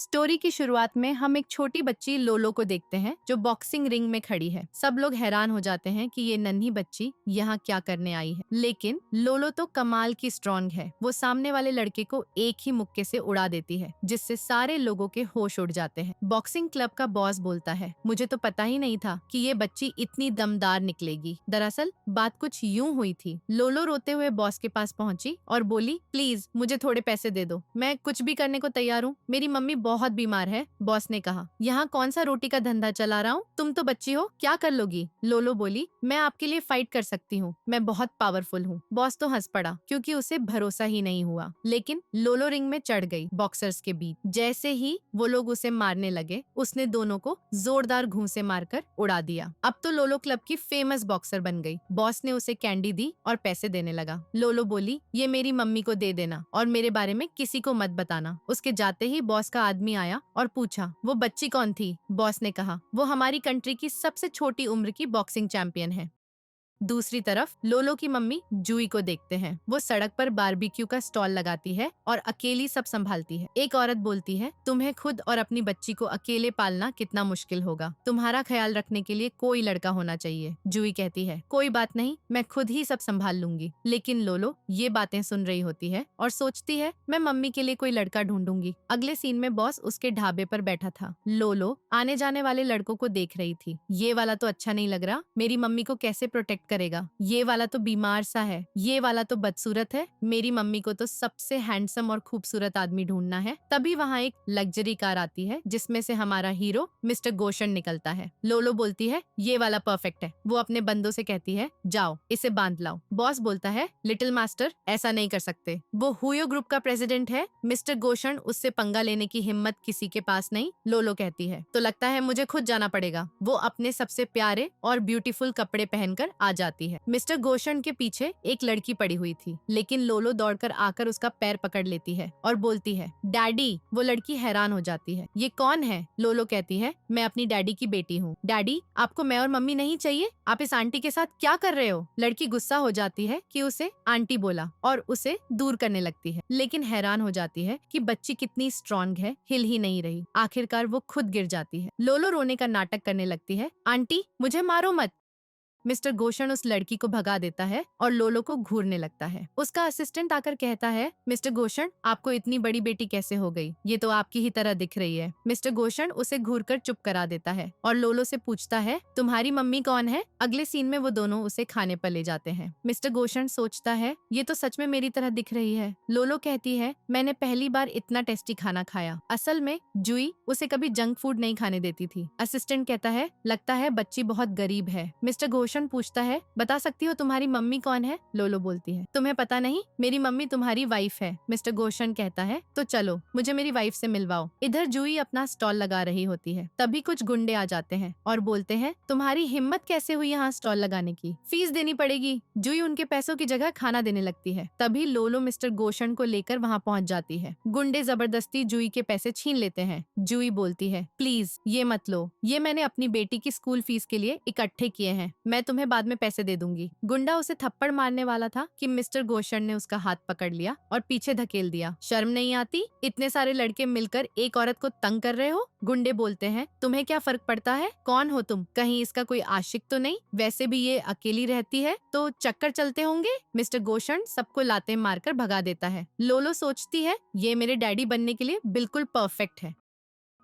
Story की शुरुआत में हम एक छोटी बच्ची लोलो को देखते हैं जो बॉक्सिंग रिंग में खड़ी है। सब लोग हैरान हो जाते हैं कि ये नन्ही बच्ची यहाँ क्या करने आई है, लेकिन लोलो तो कमाल की स्ट्रॉन्ग है। वो सामने वाले लड़के को एक ही मुक्के से उड़ा देती है, जिससे सारे लोगों के होश उड़ जाते हैं। बॉक्सिंग क्लब का बॉस बोलता है, मुझे तो पता ही नहीं था कि ये बच्ची इतनी दमदार निकलेगी। दरअसल बात कुछ यूं हुई थी। लोलो रोते हुए बॉस के पास पहुंची और बोली, प्लीज मुझे थोड़े पैसे दे दो, मैं कुछ भी करने को तैयार हूँ। मेरी मम्मी बहुत बीमार है। बॉस ने कहा, यहाँ कौन सा रोटी का धंधा चला रहा हूँ, तुम तो बच्ची हो, क्या कर लोगी। लोलो बोली, मैं आपके लिए फाइट कर सकती हूँ, मैं बहुत पावरफुल हूँ। बॉस तो हंस पड़ा क्योंकि उसे भरोसा ही नहीं हुआ, लेकिन लोलो रिंग में चढ़ गई बॉक्सर्स के बीच। जैसे ही वो लोग उसे मारने लगे, उसने दोनों को जोरदार घूंसे मारकर उड़ा दिया। अब तो लोलो क्लब की फेमस बॉक्सर बन गई। बॉस ने उसे कैंडी दी और पैसे देने लगा। लोलो बोली, ये मेरी मम्मी को दे देना और मेरे बारे में किसी को मत बताना। उसके जाते ही बॉस का आदमी आया और पूछा, वो बच्ची कौन थी। बॉस ने कहा, वो हमारी कंट्री की सबसे छोटी उम्र की बॉक्सिंग चैंपियन है। दूसरी तरफ लोलो की मम्मी जूई को देखते हैं। वो सड़क पर बारबेक्यू का स्टॉल लगाती है और अकेली सब संभालती है। एक औरत बोलती है, तुम्हें खुद और अपनी बच्ची को अकेले पालना कितना मुश्किल होगा, तुम्हारा ख्याल रखने के लिए कोई लड़का होना चाहिए। जूई कहती है, कोई बात नहीं, मैं खुद ही सब संभाल लूंगी। लेकिन लोलो ये बातें सुन रही होती है और सोचती है, मैं मम्मी के लिए कोई लड़का ढूंढूंगी। अगले सीन में बॉस उसके ढाबे पर बैठा था। लोलो आने जाने वाले लड़कों को देख रही थी। ये वाला तो अच्छा नहीं लग रहा, मेरी मम्मी को कैसे प्रोटेक्ट करेगा। ये वाला तो बीमार सा है, ये वाला तो बदसूरत है, मेरी मम्मी को तो सबसे हैंडसम और खूबसूरत आदमी ढूंढना है। तभी वहाँ एक लग्जरी कार आती है जिसमें से हमारा हीरो मिस्टर गोशन निकलता है। लोलो बोलती है, ये वाला परफेक्ट है। वो अपने बंदों से कहती है, जाओ इसे बांध लाओ। बॉस बोलता है, लिटिल मास्टर ऐसा नहीं कर सकते, वो हुयो ग्रुप का प्रेसिडेंट है। मिस्टर गोशन, उससे पंगा लेने की हिम्मत किसी के पास नहीं। लोलो कहती है, तो लगता है मुझे खुद जाना पड़ेगा। वो अपने सबसे प्यारे और ब्यूटीफुल कपड़े पहनकर आ जाती है। मिस्टर गोशन के पीछे एक लड़की पड़ी हुई थी, लेकिन लोलो दौड़कर आकर उसका पैर पकड़ लेती है और बोलती है, डैडी। वो लड़की हैरान हो जाती है, ये कौन है। लोलो कहती है, मैं अपनी डैडी की बेटी हूँ। डैडी, आपको मैं और मम्मी नहीं चाहिए, आप इस आंटी के साथ क्या कर रहे हो। लड़की गुस्सा हो जाती है कि उसे आंटी बोला और उसे दूर करने लगती है, लेकिन हैरान हो जाती है कि बच्ची कितनी स्ट्रॉन्ग है, हिल ही नहीं रही। आखिरकार वो खुद गिर जाती है। लोलो रोने का नाटक करने लगती है, आंटी मुझे मारो मत। मिस्टर गोशन उस लड़की को भगा देता है और लोलो को घूरने लगता है। उसका असिस्टेंट आकर कहता है, मिस्टर गोशन, आपको इतनी बड़ी बेटी कैसे हो गई, ये तो आपकी ही तरह दिख रही है। मिस्टर गोशन उसे घूरकर चुप करा देता है और लोलो से पूछता है, तुम्हारी मम्मी कौन है। अगले सीन में वो दोनों उसे खाने पर ले जाते हैं। मिस्टर गोशन सोचता है, ये तो सच में मेरी तरह दिख रही है। लोलो कहती है, मैंने पहली बार इतना टेस्टी खाना खाया। असल में जूई उसे कभी जंक फूड नहीं खाने देती थी। असिस्टेंट कहता है, लगता है बच्ची बहुत गरीब है। मिस्टर गोशन पूछता है, बता सकती हो तुम्हारी मम्मी कौन है। लोलो बोलती है, तुम्हें पता नहीं, मेरी मम्मी तुम्हारी वाइफ है। मिस्टर गोशन कहता है, तो चलो मुझे मेरी वाइफ से मिलवाओ। इधर जूई अपना स्टॉल लगा रही होती है। तभी कुछ गुंडे आ जाते हैं और बोलते हैं, तुम्हारी हिम्मत कैसे हुई यहाँ स्टॉल लगाने की, फीस देनी पड़ेगी। जूई उनके पैसों की जगह खाना देने लगती है। तभी लोलो मिस्टर गोशन को लेकर वहाँ पहुँच जाती है। गुंडे जबरदस्ती जूई के पैसे छीन लेते हैं। जूई बोलती है, प्लीज ये मत लो, ये मैंने अपनी बेटी की स्कूल फीस के लिए इकट्ठे किए हैं, मैं तुम्हें बाद में पैसे दे दूंगी। गुंडा उसे थप्पड़ मारने वाला था कि मिस्टर गोशन ने उसका हाथ पकड़ लिया और पीछे धकेल दिया। शर्म नहीं आती, इतने सारे लड़के मिलकर एक औरत को तंग कर रहे हो। गुंडे बोलते हैं, तुम्हें क्या फर्क पड़ता है, कौन हो तुम, कहीं इसका कोई आशिक तो नहीं, वैसे भी ये अकेली रहती है तो चक्कर चलते होंगे। मिस्टर गोशन सबको लाते मारकर भगा देता है। लोलो सोचती है, ये मेरे डैडी बनने के लिए बिल्कुल परफेक्ट है।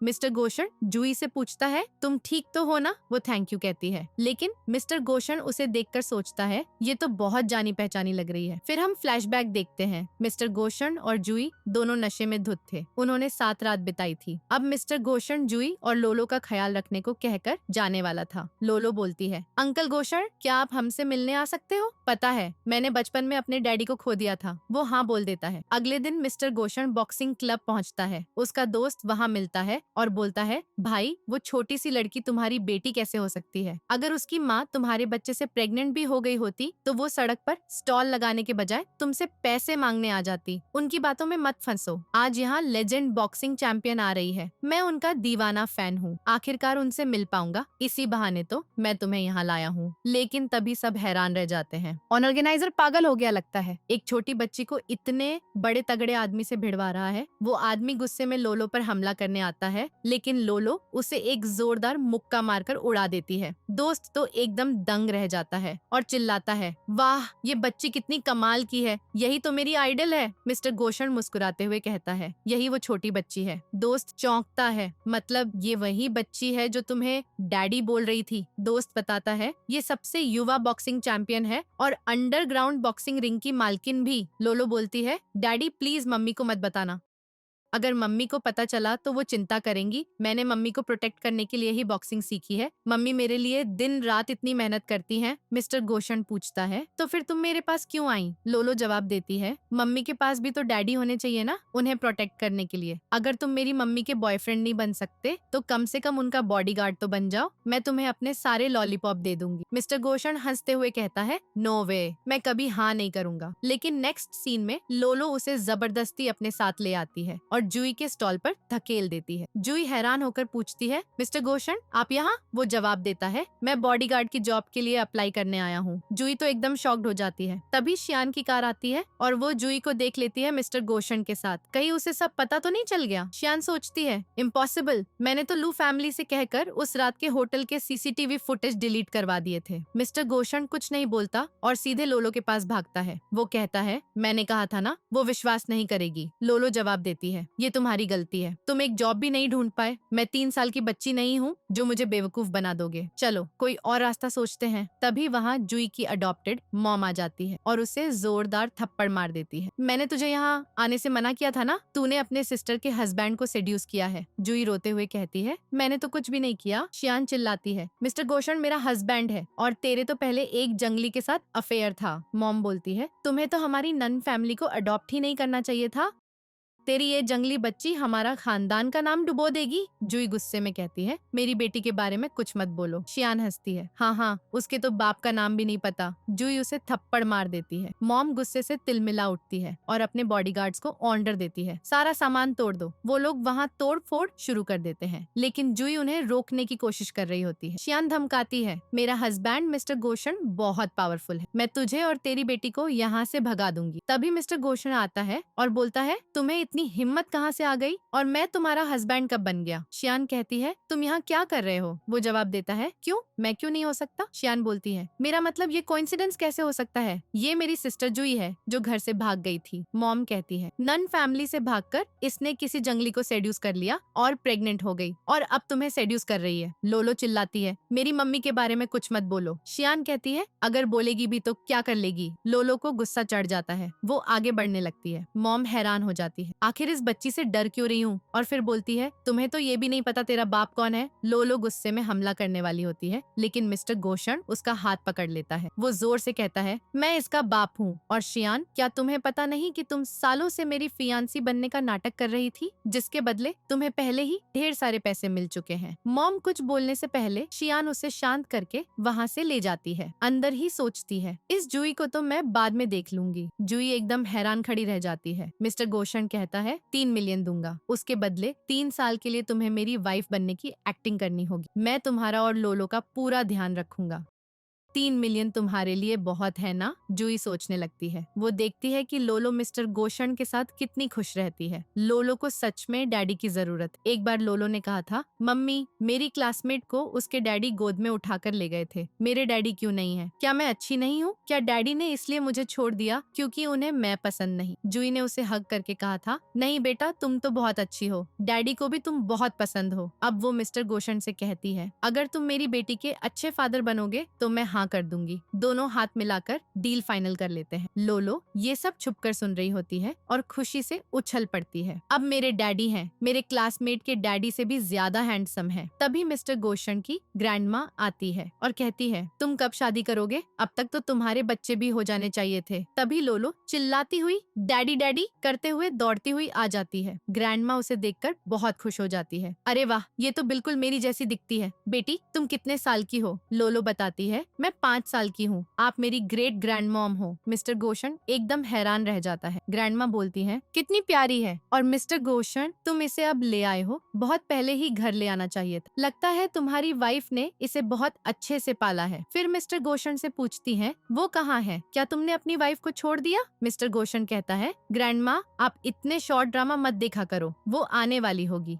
मिस्टर गोशन जूई से पूछता है, तुम ठीक तो हो ना। वो थैंक यू कहती है, लेकिन मिस्टर गोशन उसे देखकर सोचता है, ये तो बहुत जानी पहचानी लग रही है। फिर हम फ्लैशबैक देखते हैं। मिस्टर गोशन और जूई दोनों नशे में धुत थे। उन्होंने 7 रात बिताई थी। अब मिस्टर गोशन जूई और लोलो का ख्याल रखने को कहकर जाने वाला था। लोलो बोलती है, अंकल गोशन, क्या आप हमसे मिलने आ सकते हो। पता है, मैंने बचपन में अपने डैडी को खो दिया था। वो हाँ बोल देता है। अगले दिन मिस्टर गोशन बॉक्सिंग क्लब पहुँचता है। उसका दोस्त वहाँ मिलता है और बोलता है, भाई वो छोटी सी लड़की तुम्हारी बेटी कैसे हो सकती है? अगर उसकी माँ तुम्हारे बच्चे से प्रेग्नेंट भी हो गई होती तो वो सड़क पर स्टॉल लगाने के बजाय तुमसे पैसे मांगने आ जाती। उनकी बातों में मत फंसो। आज यहाँ लेजेंड बॉक्सिंग चैंपियन आ रही है, मैं उनका दीवाना फैन हूँ, आखिरकार उनसे मिल पाऊंगा, इसी बहाने तो मैं तुम्हें यहाँ लाया हूँ। लेकिन तभी सब हैरान रह जाते हैं। ऑर्गेनाइजर पागल हो गया लगता है, एक छोटी बच्ची को इतने बड़े तगड़े आदमी से भिड़वा रहा है। वो आदमी गुस्से में लोलो पर हमला करने आता है, लेकिन लोलो उसे एक जोरदार मुक्का मारकर उड़ा देती है। दोस्त तो एकदम दंग रह जाता है और चिल्लाता है, वाह ये बच्ची कितनी कमाल की है, यही तो मेरी आइडल है। मिस्टर गोशन मुस्कुराते हुए कहता है, यही वो छोटी बच्ची है। दोस्त चौंकता है, मतलब ये वही बच्ची है जो तुम्हें डैडी बोल रही थी। दोस्त बताता है, ये सबसे युवा बॉक्सिंग चैंपियन है और अंडरग्राउंड बॉक्सिंग रिंग की मालकिन भी। लोलो बोलती है, डैडी प्लीज मम्मी को मत बताना, अगर मम्मी को पता चला तो वो चिंता करेंगी। मैंने मम्मी को प्रोटेक्ट करने के लिए ही बॉक्सिंग सीखी है, मम्मी मेरे लिए दिन रात इतनी मेहनत करती हैं। मिस्टर गोशन पूछता है, तो फिर तुम मेरे पास क्यों आई? लोलो जवाब देती है, मम्मी के पास भी तो डैडी होने चाहिए ना, उन्हें प्रोटेक्ट करने के लिए। अगर तुम मेरी मम्मी के बॉयफ्रेंड नहीं बन सकते तो कम से कम उनका बॉडीगार्ड तो बन जाओ, मैं तुम्हें अपने सारे लॉलीपॉप दे दूंगी। मिस्टर गोशन हंसते हुए कहता है, नो वे, मैं कभी हाँ नहीं करूंगा। लेकिन नेक्स्ट सीन में लोलो उसे जबरदस्ती अपने साथ ले आती है और जूई के स्टॉल पर धकेल देती है। जूई हैरान होकर पूछती है, मिस्टर गोशन आप यहाँ? वो जवाब देता है, मैं बॉडीगार्ड की जॉब के लिए अप्लाई करने आया हूँ। जूई तो एकदम शॉक्ड हो जाती है। तभी शियान की कार आती है और वो जूई को देख लेती है मिस्टर गोशन के साथ। कहीं उसे सब पता तो नहीं चल गया? शियान सोचती है, इम्पॉसिबल, मैंने तो लू फैमिली से कहकर उस रात के होटल के सीसीटीवी फुटेज डिलीट करवा दिए थे। मिस्टर गोशन कुछ नहीं बोलता और सीधे लोलो के पास भागता है। वो कहता है, मैंने कहा था ना, वो विश्वास नहीं करेगी। लोलो जवाब देती है, ये तुम्हारी गलती है, तुम एक जॉब भी नहीं ढूंढ पाए, मैं 3 साल की बच्ची नहीं हूँ जो मुझे बेवकूफ बना दोगे, चलो कोई और रास्ता सोचते हैं। तभी वहाँ जूई की अडॉप्टेड मॉम आ जाती है और उसे जोरदार थप्पड़ मार देती है। मैंने तुझे यहाँ आने से मना किया था ना, तूने अपने सिस्टर के हस्बैंड को सेड्यूस किया है। जूई रोते हुए कहती है, मैंने तो कुछ भी नहीं किया। शियान चिल्लाती है, मिस्टर गोशन मेरा हस्बैंड है और तेरे तो पहले एक जंगली के साथ अफेयर था। मॉम बोलती है, तुम्हें तो हमारी नन फैमिली को अडॉप्ट ही नहीं करना चाहिए था, तेरी ये जंगली बच्ची हमारा खानदान का नाम डुबो देगी। जूई गुस्से में कहती है, मेरी बेटी के बारे में कुछ मत बोलो। शियान हंसती है, हाँ, उसके तो बाप का नाम भी नहीं पता। जूई उसे थप्पड़ मार देती है। मॉम गुस्से से तिलमिला उठती है और अपने बॉडीगार्ड्स को ऑर्डर देती है, सारा सामान तोड़ दो। वो लोग वहाँ तोड़ फोड़ शुरू कर देते हैं, लेकिन जूई उन्हें रोकने की कोशिश कर रही होती है। शियान धमकाती है, मेरा हस्बैंड मिस्टर गोशन बहुत पावरफुल है, मैं तुझे और तेरी बेटी को यहाँ से भगा दूंगी। तभी मिस्टर गोशन आता है और बोलता है, तुम्हें इतनी हिम्मत कहाँ से आ गई और मैं तुम्हारा हस्बैंड कब बन गया? शियान कहती है, तुम यहाँ क्या कर रहे हो? वो जवाब देता है, क्यों, मैं क्यों नहीं हो सकता? शियान बोलती है, मेरा मतलब ये कोइंसिडेंस कैसे हो सकता है? ये मेरी सिस्टर जूई है जो घर से भाग गई थी। मॉम कहती है, नन फैमिली से भागकर इसने किसी जंगली को सेड्यूस कर लिया और प्रेग्नेंट हो गई और अब तुम्हें सेड्यूस कर रही है। लोलो चिल्लाती है, मेरी मम्मी के बारे में कुछ मत बोलो। शियान कहती है, अगर बोलेगी भी तो क्या कर लेगी? लोलो को गुस्सा चढ़ जाता है, वो आगे बढ़ने लगती है। मॉम हैरान हो जाती है, आखिर इस बच्ची से डर क्यों रही हूँ? और फिर बोलती है, तुम्हें तो ये भी नहीं पता तेरा बाप कौन है? लोलो गुस्से में हमला करने वाली होती है, लेकिन मिस्टर गोशन उसका हाथ पकड़ लेता है। वो जोर से कहता है, मैं इसका बाप हूँ। और शियान, क्या तुम्हें पता नहीं कि तुम सालों से मेरी फियांसी बनने का नाटक कर रही थी, जिसके बदले तुम्हें पहले ही ढेर सारे पैसे मिल चुके हैं। मॉम कुछ बोलने से पहले शियान उसे शांत करके वहाँ से ले जाती है। अंदर ही सोचती है, इस जूई को तो मैं बाद में देख लूंगी। जूई एकदम हैरान खड़ी रह जाती है। मिस्टर गोशन कहता है, 3 मिलियन दूंगा, उसके बदले 3 साल के लिए तुम्हें मेरी वाइफ बनने की एक्टिंग करनी होगी। मैं तुम्हारा और लोलो का पूरा ध्यान रखूंगा। 3 मिलियन तुम्हारे लिए बहुत है ना? जूई सोचने लगती है। वो देखती है कि लोलो मिस्टर गोशन के साथ कितनी खुश रहती है। लोलो को सच में डैडी की जरूरत। एक बार लोलो ने कहा था, मम्मी मेरी क्लासमेट को उसके डैडी गोद में उठाकर ले गए थे, मेरे डैडी क्यों नहीं है? क्या मैं अच्छी नहीं हूँ? क्या डैडी ने इसलिए मुझे छोड़ दिया क्योंकि उन्हें मैं पसंद नहीं? जूई ने उसे हग करके कहा था, नहीं बेटा, तुम तो बहुत अच्छी हो, डैडी को भी तुम बहुत पसंद हो। अब वो मिस्टर गोशन से कहती है, अगर तुम मेरी बेटी के अच्छे फादर बनोगे तो मैं हाँ कर दूंगी। दोनों हाथ मिलाकर डील फाइनल कर लेते हैं। लोलो ये सब छुपकर सुन रही होती है और खुशी से उछल पड़ती है। अब मेरे डैडी हैं, मेरे क्लासमेट के डैडी से भी ज्यादा हैंडसम है। तभी मिस्टर गोशन की ग्रैंडमा आती है और कहती है, तुम कब शादी करोगे? अब तक तो तुम्हारे बच्चे भी हो जाने चाहिए थे। तभी लोलो चिल्लाती हुई डैडी डैडी करते हुए दौड़ती हुई आ जाती है। ग्रैंडमा उसे देखकर बहुत खुश हो जाती है। अरे वाह, ये तो बिल्कुल मेरी जैसी दिखती है। बेटी तुम कितने साल की हो? लोलो बताती है, मैं 5 साल की हूँ। आप मेरी ग्रेट ग्रैंड मॉम हो। मिस्टर गोशन एकदम हैरान रह जाता है। ग्रैंडमा बोलती है, कितनी प्यारी है। और मिस्टर गोशन, तुम इसे अब ले आए हो, बहुत पहले ही घर ले आना चाहिए था। लगता है तुम्हारी वाइफ ने इसे बहुत अच्छे से पाला है। फिर मिस्टर गोशन से पूछती है, वो कहाँ है? क्या तुमने अपनी वाइफ को छोड़ दिया? मिस्टर गोशन कहता है, ग्रैंडमा आप इतने शॉर्ट ड्रामा मत देखा करो, वो आने वाली होगी।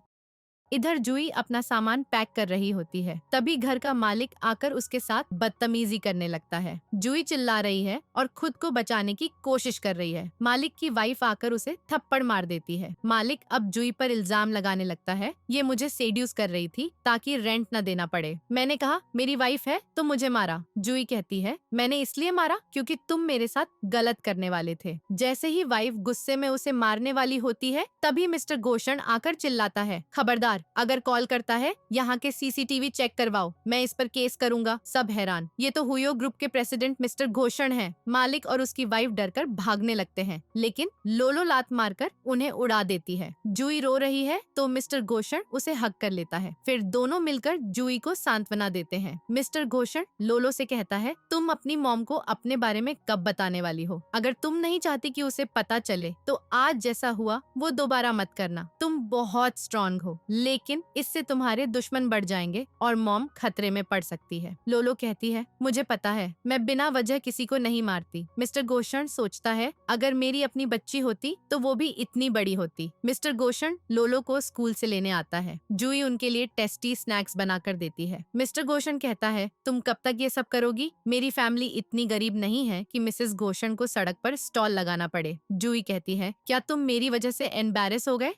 इधर जूई अपना सामान पैक कर रही होती है। तभी घर का मालिक आकर उसके साथ बदतमीजी करने लगता है। जूई चिल्ला रही है और खुद को बचाने की कोशिश कर रही है। मालिक की वाइफ आकर उसे थप्पड़ मार देती है। मालिक अब जूई पर इल्जाम लगाने लगता है, ये मुझे सेड्यूस कर रही थी ताकि रेंट न देना पड़े। मैंने कहा मेरी वाइफ है तो मुझे मारा। जूई कहती है, मैंने इसलिए मारा क्योंकि तुम मेरे साथ गलत करने वाले थे। जैसे ही वाइफ गुस्से में उसे मारने वाली होती है, तभी मिस्टर गोशन आकर चिल्लाता है, खबरदार, अगर कॉल करता है यहाँ के सीसीटीवी चेक करवाओ, मैं इस पर केस करूंगा। सब हैरान, ये तो हुयो ग्रुप के प्रेसिडेंट मिस्टर घोषण हैं। मालिक और उसकी वाइफ डरकर भागने लगते हैं, लेकिन लोलो लात मारकर उन्हें उड़ा देती है। जूई रो रही है तो मिस्टर घोषण उसे हक कर लेता है। फिर दोनों मिलकर जूई को सांत्वना देते हैं। मिस्टर घोषण लोलो से कहता है, तुम अपनी मॉम को अपने बारे में कब बताने वाली हो? अगर तुम नहीं चाहती कि उसे पता चले तो आज जैसा हुआ वो दोबारा मत करना। तुम बहुत स्ट्रॉन्ग हो, लेकिन इससे तुम्हारे दुश्मन बढ़ जाएंगे और मॉम खतरे में पड़ सकती है। लोलो कहती है, मुझे पता है, मैं बिना वजह किसी को नहीं मारती। मिस्टर घोषण सोचता है, अगर मेरी अपनी बच्ची होती तो वो भी इतनी बड़ी होती। मिस्टर घोषण लोलो को स्कूल से लेने आता है। जूई उनके लिए टेस्टी स्नैक्स बनाकर देती है। मिस्टर घोषण कहता है, तुम कब तक ये सब करोगी? मेरी फैमिली इतनी गरीब नहीं है कि मिसेस घोषण को सड़क पर स्टॉल लगाना पड़े। जूई कहती है, क्या तुम मेरी वजह से एम्बैरेस हो गए?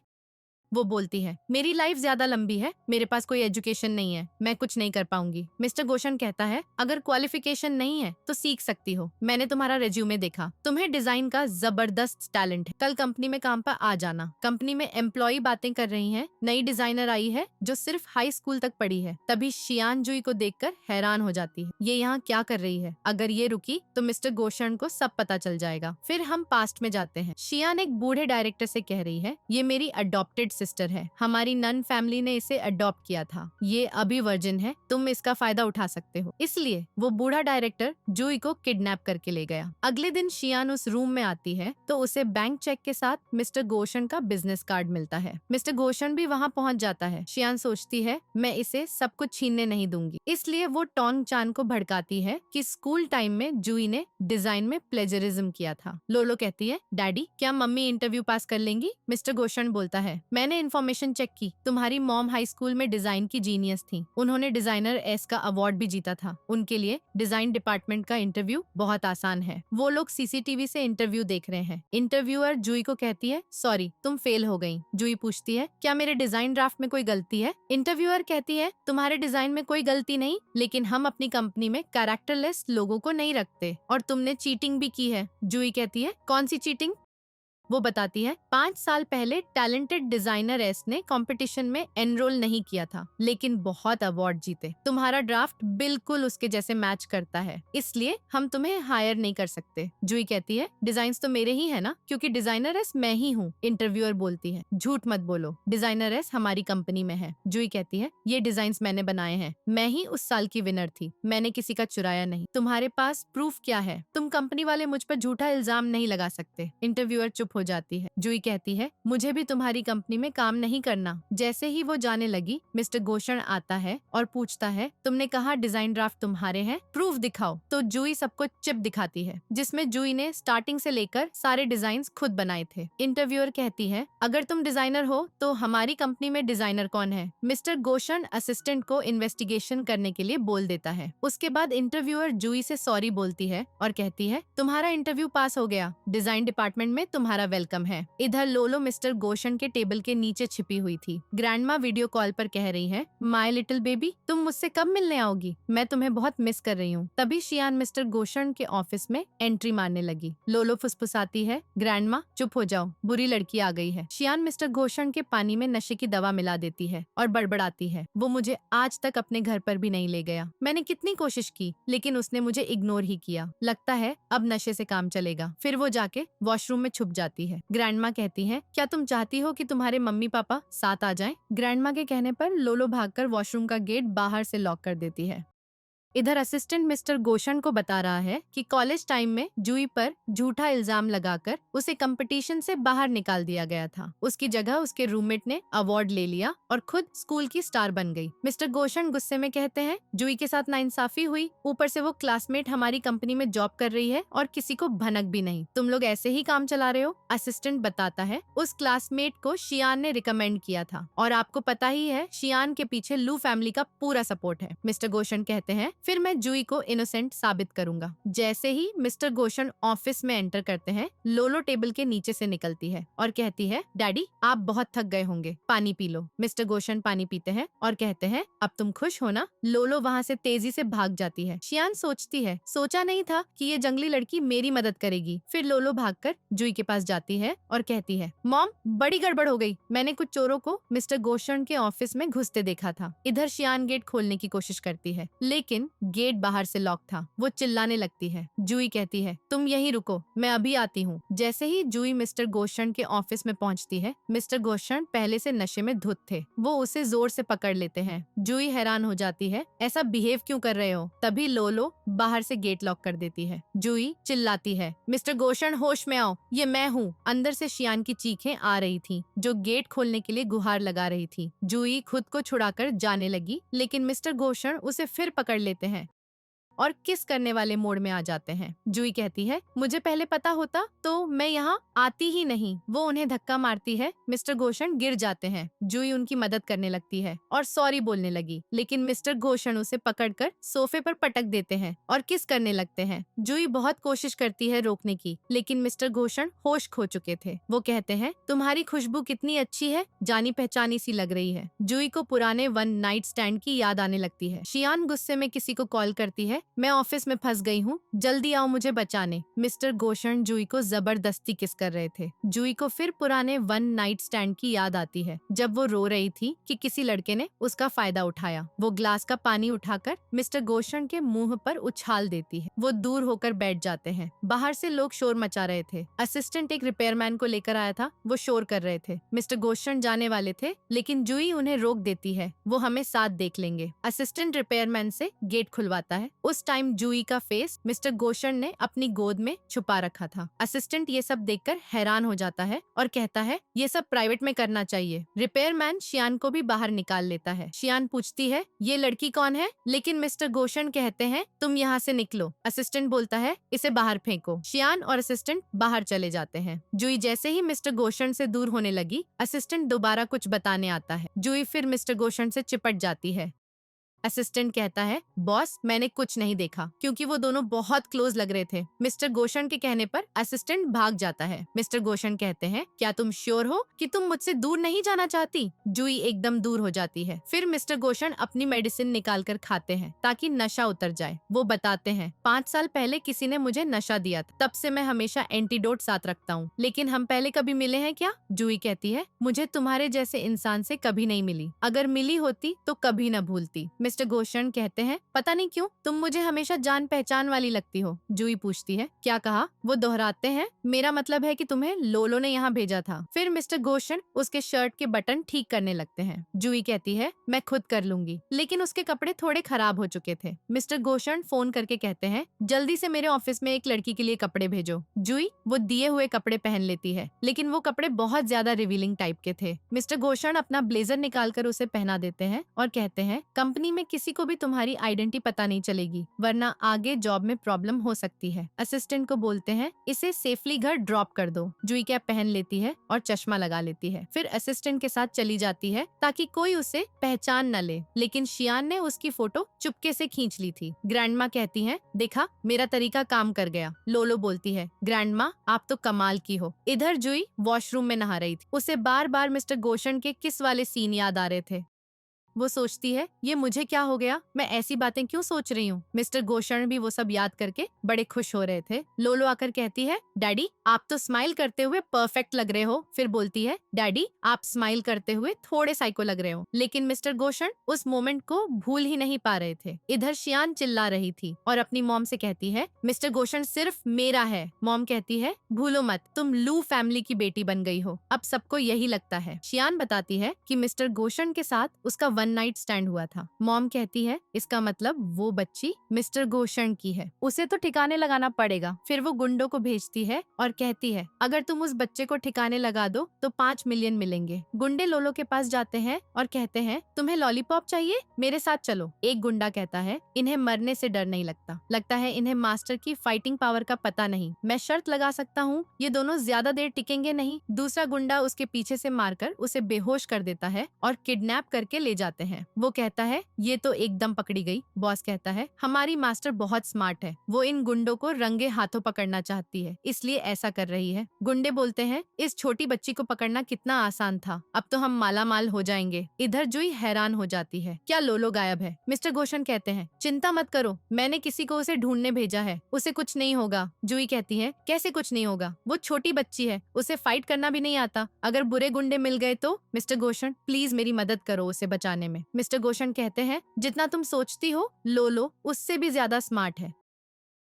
वो बोलती है, मेरी लाइफ ज्यादा लंबी है, मेरे पास कोई एजुकेशन नहीं है, मैं कुछ नहीं कर पाऊंगी। मिस्टर घोषण कहता है, अगर क्वालिफिकेशन नहीं है तो सीख सकती हो। मैंने तुम्हारा रेज्यूमे देखा, तुम्हें डिजाइन का जबरदस्त टैलेंट है। कल कंपनी में काम पर आ जाना। कंपनी में एम्प्लॉय बातें कर रही हैं, नई डिजाइनर आई है जो सिर्फ हाई स्कूल तक पढ़ी है। तभी शियान जूई को देखकर हैरान हो जाती है, ये यहाँ क्या कर रही है? अगर ये रुकी तो मिस्टर घोषण को सब पता चल जाएगा। फिर हम पास्ट में जाते हैं। शियान एक बूढ़े डायरेक्टर से कह रही है, ये मेरी अडॉप्टेड सिस्टर है, हमारी नन फैमिली ने इसे अडॉप्ट किया था, ये अभी वर्जिन है, तुम इसका फायदा उठा सकते हो। इसलिए वो बूढ़ा डायरेक्टर जूई को किडनैप करके ले गया। अगले दिन शियान उस रूम में आती है तो उसे बैंक चेक के साथ मिस्टर घोषण का बिजनेस कार्ड मिलता है। मिस्टर घोषण भी वहाँ पहुँच जाता है। शियान सोचती है, मैं इसे सब कुछ छीनने नहीं दूंगी। इसलिए वो टोंग चान को भड़काती है कि स्कूल टाइम में जूई ने डिजाइन में प्लेजरिज्म किया था। लोलो कहती है, डैडी क्या मम्मी इंटरव्यू पास कर लेंगी? मिस्टर घोषण बोलता है, मैंने इन्फॉर्मेशन चेक की, तुम्हारी मॉम हाई स्कूल में डिजाइन की जीनियस थी, उन्होंने डिजाइनर एस का अवार्ड भी जीता था। उनके लिए डिजाइन डिपार्टमेंट का इंटरव्यू बहुत आसान है। वो लोग सीसीटीवी से इंटरव्यू देख रहे हैं। इंटरव्यूअर जूई को कहती है, सॉरी तुम फेल हो गई। जूई पूछती है, क्या मेरे डिजाइन ड्राफ्ट में कोई गलती है? इंटरव्यूअर कहती है, तुम्हारे डिजाइन में कोई गलती नहीं, लेकिन हम अपनी कंपनी में कैरेक्टरलेस लोगों को नहीं रखते और तुमने चीटिंग भी की है। जूई कहती है, कौन सी चीटिंग? वो बताती है, 5 साल पहले टैलेंटेड डिजाइनर एस ने कंपटीशन में एनरोल नहीं किया था, लेकिन बहुत अवार्ड जीते। तुम्हारा ड्राफ्ट बिल्कुल उसके जैसे मैच करता है, इसलिए हम तुम्हें हायर नहीं कर सकते। जूई कहती है, डिजाइन्स तो मेरे ही है ना, क्योंकि डिजाइनर एस मैं ही हूँ। इंटरव्यूअर बोलती है, झूठ मत बोलो, डिजाइनर एस हमारी कंपनी में है। जूई कहती है, ये डिजाइन्स मैंने बनाए हैं, मैं ही उस साल की विनर थी, मैंने किसी का चुराया नहीं। तुम्हारे पास प्रूफ क्या है? तुम कंपनी वाले मुझ पर झूठा इल्जाम नहीं लगा सकते। इंटरव्यूअर चुप हो जाती है। जूई कहती है, मुझे भी तुम्हारी कंपनी में काम नहीं करना। जैसे ही वो जाने लगी, मिस्टर घोषण आता है और पूछता है, तुमने कहा डिजाइन ड्राफ्ट तुम्हारे हैं, प्रूफ दिखाओ। तो जूई सबको चिप दिखाती है, जिसमें जूई ने स्टार्टिंग से लेकर सारे डिजाइन खुद बनाए थे। इंटरव्यूअर कहती है, अगर तुम डिजाइनर हो तो हमारी कंपनी में डिजाइनर कौन है? मिस्टर घोषण असिस्टेंट को इन्वेस्टिगेशन करने के लिए बोल देता है। उसके बाद इंटरव्यूअर जूई से सॉरी बोलती है और कहती है, तुम्हारा इंटरव्यू पास हो गया, डिजाइन डिपार्टमेंट में तुम्हारा वेलकम है। इधर लोलो मिस्टर गोशन के टेबल के नीचे छिपी हुई थी। ग्रैंडमा वीडियो कॉल पर कह रही है, माय लिटिल बेबी, तुम मुझसे कब मिलने आओगी? मैं तुम्हें बहुत मिस कर रही हूँ। तभी शियान मिस्टर गोशन के ऑफिस में एंट्री मारने लगी। लोलो फुसफुसाती है, ग्रैंडमा चुप हो जाओ, बुरी लड़की आ गई है। शियान मिस्टर गोशन के पानी में नशे की दवा मिला देती है और बड़बड़ाती है, वो मुझे आज तक अपने घर पर भी नहीं ले गया। मैंने कितनी कोशिश की लेकिन उसने मुझे इग्नोर ही किया। लगता है अब नशे से काम चलेगा। फिर वो जाके वॉशरूम में छुप जाती है। ग्रैंडमा कहती है, क्या तुम चाहती हो कि तुम्हारे मम्मी पापा साथ आ जाएं? ग्रैंडमा के कहने पर लोलो भागकर वॉशरूम का गेट बाहर से लॉक कर देती है। इधर असिस्टेंट मिस्टर गोशन को बता रहा है कि कॉलेज टाइम में जूही पर झूठा इल्जाम लगाकर उसे कंपटीशन से बाहर निकाल दिया गया था। उसकी जगह उसके रूममेट ने अवार्ड ले लिया और खुद स्कूल की स्टार बन गई। मिस्टर गोशन गुस्से में कहते हैं, जूही के साथ नाइंसाफी हुई, ऊपर से वो क्लासमेट हमारी कंपनी में जॉब कर रही है और किसी को भनक भी नहीं। तुम लोग ऐसे ही काम चला रहे हो। असिस्टेंट बताता है, उस क्लासमेट को शियान ने रिकमेंड किया था और आपको पता ही है शियान के पीछे लू फैमिली का पूरा सपोर्ट है। मिस्टर गोशन कहते हैं, फिर मैं जूही को इनोसेंट साबित करूंगा। जैसे ही मिस्टर गोशन ऑफिस में एंटर करते हैं, लोलो टेबल के नीचे से निकलती है और कहती है, डैडी आप बहुत थक गए होंगे, पानी पी लो। मिस्टर गोशन पानी पीते हैं और कहते हैं, अब तुम खुश हो ना? लोलो वहाँ से तेजी से भाग जाती है। शियान सोचती है, सोचा नहीं था कि ये जंगली लड़की मेरी मदद करेगी। फिर लोलो भागकर जूही के पास जाती है और कहती है, मॉम बड़ी गड़बड़ हो गई, मैंने कुछ चोरों को मिस्टर गोशन के ऑफिस में घुसते देखा था। इधर शियान गेट खोलने की कोशिश करती है लेकिन गेट बाहर से लॉक था। वो चिल्लाने लगती है। जूही कहती है, तुम यहीं रुको, मैं अभी आती हूँ। जैसे ही जूही मिस्टर गोशन के ऑफिस में पहुँचती है, मिस्टर गोशन पहले से नशे में धुत थे। वो उसे जोर से पकड़ लेते हैं। जूही हैरान हो जाती है, ऐसा बिहेव क्यों कर रहे हो? तभी लोलो बाहर से गेट लॉक कर देती है। जूही चिल्लाती है, मिस्टर गोशन होश में आओ, ये मैं हूँ। अंदर से शियान की चीखें आ रही थी जो गेट खोलने के लिए गुहार लगा रही थी। जूही खुद को छुड़ाकर जाने लगी लेकिन मिस्टर गोशन उसे फिर पकड़ लेते हैं और किस करने वाले मोड में आ जाते हैं। जूही कहती है, मुझे पहले पता होता तो मैं यहाँ आती ही नहीं। वो उन्हें धक्का मारती है, मिस्टर गोशन गिर जाते हैं। जूही उनकी मदद करने लगती है और सॉरी बोलने लगी लेकिन मिस्टर गोशन उसे पकड़कर सोफे पर पटक देते हैं और किस करने लगते हैं। जूही बहुत कोशिश करती है रोकने की लेकिन मिस्टर गोशन होश खो चुके थे। वो कहते हैं, तुम्हारी खुशबू कितनी अच्छी है, जानी पहचानी सी लग रही है। जूही को पुराने वन नाइट स्टैंड की याद आने लगती है। शियान गुस्से में किसी को कॉल करती है, मैं ऑफिस में फंस गई हूँ, जल्दी आओ मुझे बचाने। मिस्टर गोशन जूही को जबरदस्ती किस कर रहे थे। जूही को फिर पुराने वन नाइट स्टैंड की याद आती है जब वो रो रही थी कि किसी लड़के ने उसका फायदा उठाया। वो ग्लास का पानी उठाकर मिस्टर गोशन के मुंह पर उछाल देती है। वो दूर होकर बैठ जाते हैं। बाहर से लोग शोर मचा रहे थे। असिस्टेंट एक रिपेयरमैन को लेकर आया था, वो शोर कर रहे थे। मिस्टर गोशन जाने वाले थे लेकिन जूही उन्हें रोक देती है, वो हमें साथ देख लेंगे। असिस्टेंट रिपेयरमैन से गेट खुलवाता है। उस टाइम जूही का फेस मिस्टर गोशन ने अपनी गोद में छुपा रखा था। असिस्टेंट ये सब देखकर हैरान हो जाता है और कहता है, ये सब प्राइवेट में करना चाहिए। रिपेयरमैन शियान को भी बाहर निकाल लेता है। शियान पूछती है, ये लड़की कौन है? लेकिन मिस्टर गोशन कहते हैं, तुम यहाँ से निकलो। असिस्टेंट बोलता है, इसे बाहर फेंको। शियान और असिस्टेंट बाहर चले जाते हैं। जूही जैसे ही मिस्टर गोशन से दूर होने लगी, असिस्टेंट दोबारा कुछ बताने आता है। जूही फिर मिस्टर गोशन से चिपट जाती है। असिस्टेंट कहता है, बॉस मैंने कुछ नहीं देखा, क्योंकि वो दोनों बहुत क्लोज लग रहे थे। मिस्टर गोशन के कहने पर असिस्टेंट भाग जाता है। मिस्टर गोशन कहते हैं, क्या तुम श्योर हो कि तुम मुझसे दूर नहीं जाना चाहती? जूही एकदम दूर हो जाती है। फिर मिस्टर गोशन अपनी मेडिसिन निकाल कर खाते हैं ताकि नशा उतर जाए। वो बताते हैं, 5 साल पहले किसी ने मुझे नशा दिया था, तब से मैं हमेशा एंटीडोट साथ रखता हूँ। लेकिन हम पहले कभी मिले हैं क्या? जूही कहती है, मुझे तुम्हारे जैसे इंसान से कभी नहीं मिली, अगर मिली होती तो कभी न भूलती। मिस्टर गोशन कहते हैं, पता नहीं क्यों तुम मुझे हमेशा जान पहचान वाली लगती हो। जूही पूछती है, क्या कहा? वो दोहराते हैं, मेरा मतलब है कि तुम्हें लोलो ने यहाँ भेजा था। फिर मिस्टर गोशन उसके शर्ट के बटन ठीक करने लगते हैं। जूही कहती है, मैं खुद कर लूंगी, लेकिन उसके कपड़े थोड़े खराब हो चुके थे। मिस्टर गोशन फोन करके कहते हैं, जल्दी से मेरे ऑफिस में एक लड़की के लिए कपड़े भेजो। जूही वो दिए हुए कपड़े पहन लेती है, लेकिन वो कपड़े बहुत ज्यादा रिवीलिंग टाइप के थे। मिस्टर गोशन अपना ब्लेजर निकालकर उसे पहना देते हैं और कहते हैं, कंपनी में में किसी को भी तुम्हारी आइडेंटिटी पता नहीं चलेगी, वरना आगे जॉब में प्रॉब्लम हो सकती है। असिस्टेंट को बोलते हैं इसे सेफली घर ड्रॉप कर दो। जुई कैप पहन लेती है और चश्मा लगा लेती है, फिर असिस्टेंट के साथ चली जाती है ताकि कोई उसे पहचान न ले, लेकिन शियान ने उसकी फोटो चुपके से खींच ली थी। ग्रैंडमा कहती है देखा, मेरा तरीका काम कर गया। लोलो बोलती है ग्रैंडमा आप तो कमाल की हो। इधर जुई वॉशरूम में नहा रही थी, उसे बार बार मिस्टर गोशन के किस वाले सीन याद आ रहे थे। वो सोचती है ये मुझे क्या हो गया, मैं ऐसी बातें क्यों सोच रही हूँ। मिस्टर गोशरण भी वो सब याद करके बड़े खुश हो रहे थे। लोलो आकर कहती है डैडी आप तो स्माइल करते हुए परफेक्ट लग रहे हो। फिर बोलती है डैडी आप स्माइल करते हुए थोड़े साइको लग रहे हो। लेकिन मिस्टर गोशरण उस मोमेंट को भूल ही नहीं पा रहे थे। इधर शियान चिल्ला रही थी और अपनी मॉम से कहती है मिस्टर गोशरण सिर्फ मेरा है। मॉम कहती है भूलो मत, तुम लू फैमिली की बेटी बन गई हो। अब सबको यही लगता है। शियान बताती है कि मिस्टर गोशरण के साथ उसका वन नाइट स्टैंड हुआ था। मॉम कहती है इसका मतलब वो बच्ची मिस्टर गोशरण की है, उसे तो ठिकाने लगाना पड़ेगा। फिर वो गुंडों को भेजती है और कहती है अगर तुम उस बच्चे को ठिकाने लगा दो तो 5 मिलियन मिलेंगे। गुंडे लोलो के पास जाते हैं और कहते हैं तुम्हें लॉलीपॉप चाहिए, मेरे साथ चलो। एक गुंडा कहता है इन्हें मरने से डर नहीं लगता, लगता है इन्हें मास्टर की फाइटिंग पावर का पता नहीं। मैं शर्त लगा सकता हूँ ये दोनों ज्यादा देर टिकेंगे नहीं। दूसरा गुंडा उसके पीछे से मारकर उसे बेहोश कर देता है और किडनैप करके ले जाते हैं। वो कहता है ये तो एकदम पकड़ी गई। बॉस कहता है हमारी मास्टर बहुत स्मार्ट है, वो इन गुंडों को रंगे हाथों पकड़ना चाहती है, इसलिए ऐसा कर रही है। गुंडे बोलते हैं इस छोटी बच्ची को पकड़ना कितना आसान था, अब तो हम माला माल हो जाएंगे। इधर जुई हैरान हो जाती है क्या लोलो गायब है। मिस्टर गोशन कहते हैं चिंता मत करो, मैंने किसी को उसे ढूंढने भेजा है, उसे कुछ नहीं होगा। जुई कहती है कैसे कुछ नहीं होगा, वो छोटी बच्ची है, उसे फाइट करना भी नहीं आता। अगर बुरे गुंडे मिल गए तो मिस्टर गोशन प्लीज मेरी मदद करो उसे बचाने में। मिस्टर गोशन कहते हैं जितना तुम सोचती हो लोलो उससे भी ज्यादा स्मार्ट है,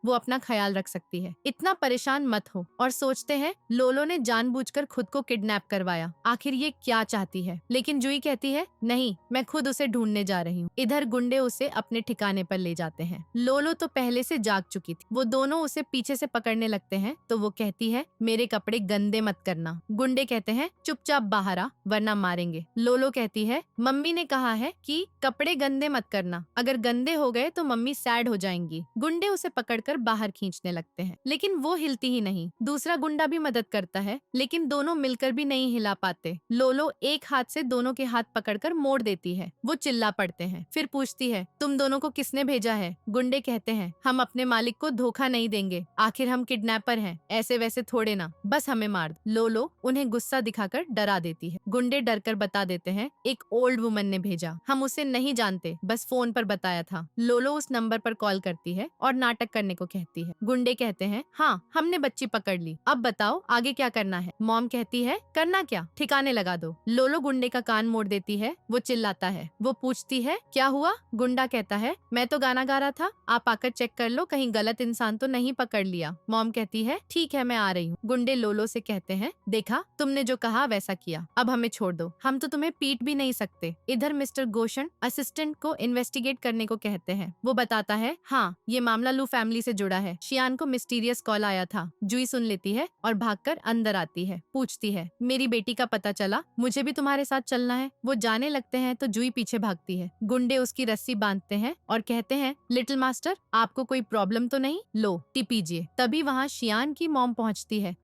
वो अपना ख्याल रख सकती है, इतना परेशान मत हो। और सोचते हैं लोलो ने जानबूझकर खुद को किडनैप करवाया, आखिर ये क्या चाहती है। लेकिन जुई कहती है नहीं, मैं खुद उसे ढूंढने जा रही हूँ। इधर गुंडे उसे अपने ठिकाने पर ले जाते हैं। लोलो तो पहले से जाग चुकी थी, वो दोनों उसे पीछे से पकड़ने लगते हैं तो वो कहती है मेरे कपड़े गंदे मत करना। गुंडे कहते हैं चुपचाप बाहर आ वरना मारेंगे। लोलो कहती है मम्मी ने कहा है कि कपड़े गंदे मत करना, अगर गंदे हो गए तो मम्मी सैड हो जाएंगी। गुंडे उसे पकड़ कर बाहर खींचने लगते हैं, लेकिन वो हिलती ही नहीं। दूसरा गुंडा भी मदद करता है, लेकिन दोनों मिलकर भी नहीं हिला पाते। लोलो एक हाथ से दोनों के हाथ पकड़कर मोड़ देती है। वो चिल्ला पड़ते हैं। फिर पूछती है तुम दोनों को किसने भेजा है। गुंडे कहते हैं हम अपने मालिक को धोखा नहीं देंगे, आखिर हम किडनैपर हैं, ऐसे वैसे थोड़े ना, बस हमें मार दो। लोलो उन्हें गुस्सा दिखाकर डरा देती है। गुंडे डरकर बता देते हैं एक ओल्ड वुमन ने भेजा, हम उसे नहीं जानते, बस फोन पर बताया था। लोलो उस नंबर पर कॉल करती है और नाटक करने को कहती है। गुंडे कहते हैं हाँ हमने बच्ची पकड़ ली, अब बताओ आगे क्या करना है। मॉम कहती है करना क्या, ठिकाने लगा दो। लोलो गुंडे का कान मोड़ देती है। वो चिल्लाता है। वो पूछती है क्या हुआ। गुंडा कहता है मैं तो गाना गा रहा था, आप आकर चेक कर लो कहीं गलत इंसान तो नहीं पकड़ लिया। मॉम कहती है ठीक है मैं आ रही हूँ। गुंडे लोलो से कहते हैं देखा तुमने जो कहा वैसा किया, अब हमें छोड़ दो, हम तो तुम्हें पीट भी नहीं सकते। इधर मिस्टर गोशन असिस्टेंट को इन्वेस्टिगेट करने को कहते हैं। वो बताता है हाँ ये मामला लू फैमिली से जुड़ा है, शियान को मिस्टीरियस कॉल आया था। जुई सुन लेती है और भागकर अंदर आती है। पूछती है मेरी बेटी का पता चला, मुझे भी तुम्हारे साथ चलना है। वो जाने लगते हैं तो जुई पीछे भागती है। गुंडे उसकी रस्सी बांधते हैं और कहते हैं लिटिल मास्टर आपको कोई प्रॉब्लम तो नहीं, लो टिप पीजिए। तभी वहाँ शियान की मॉम पहुँचती है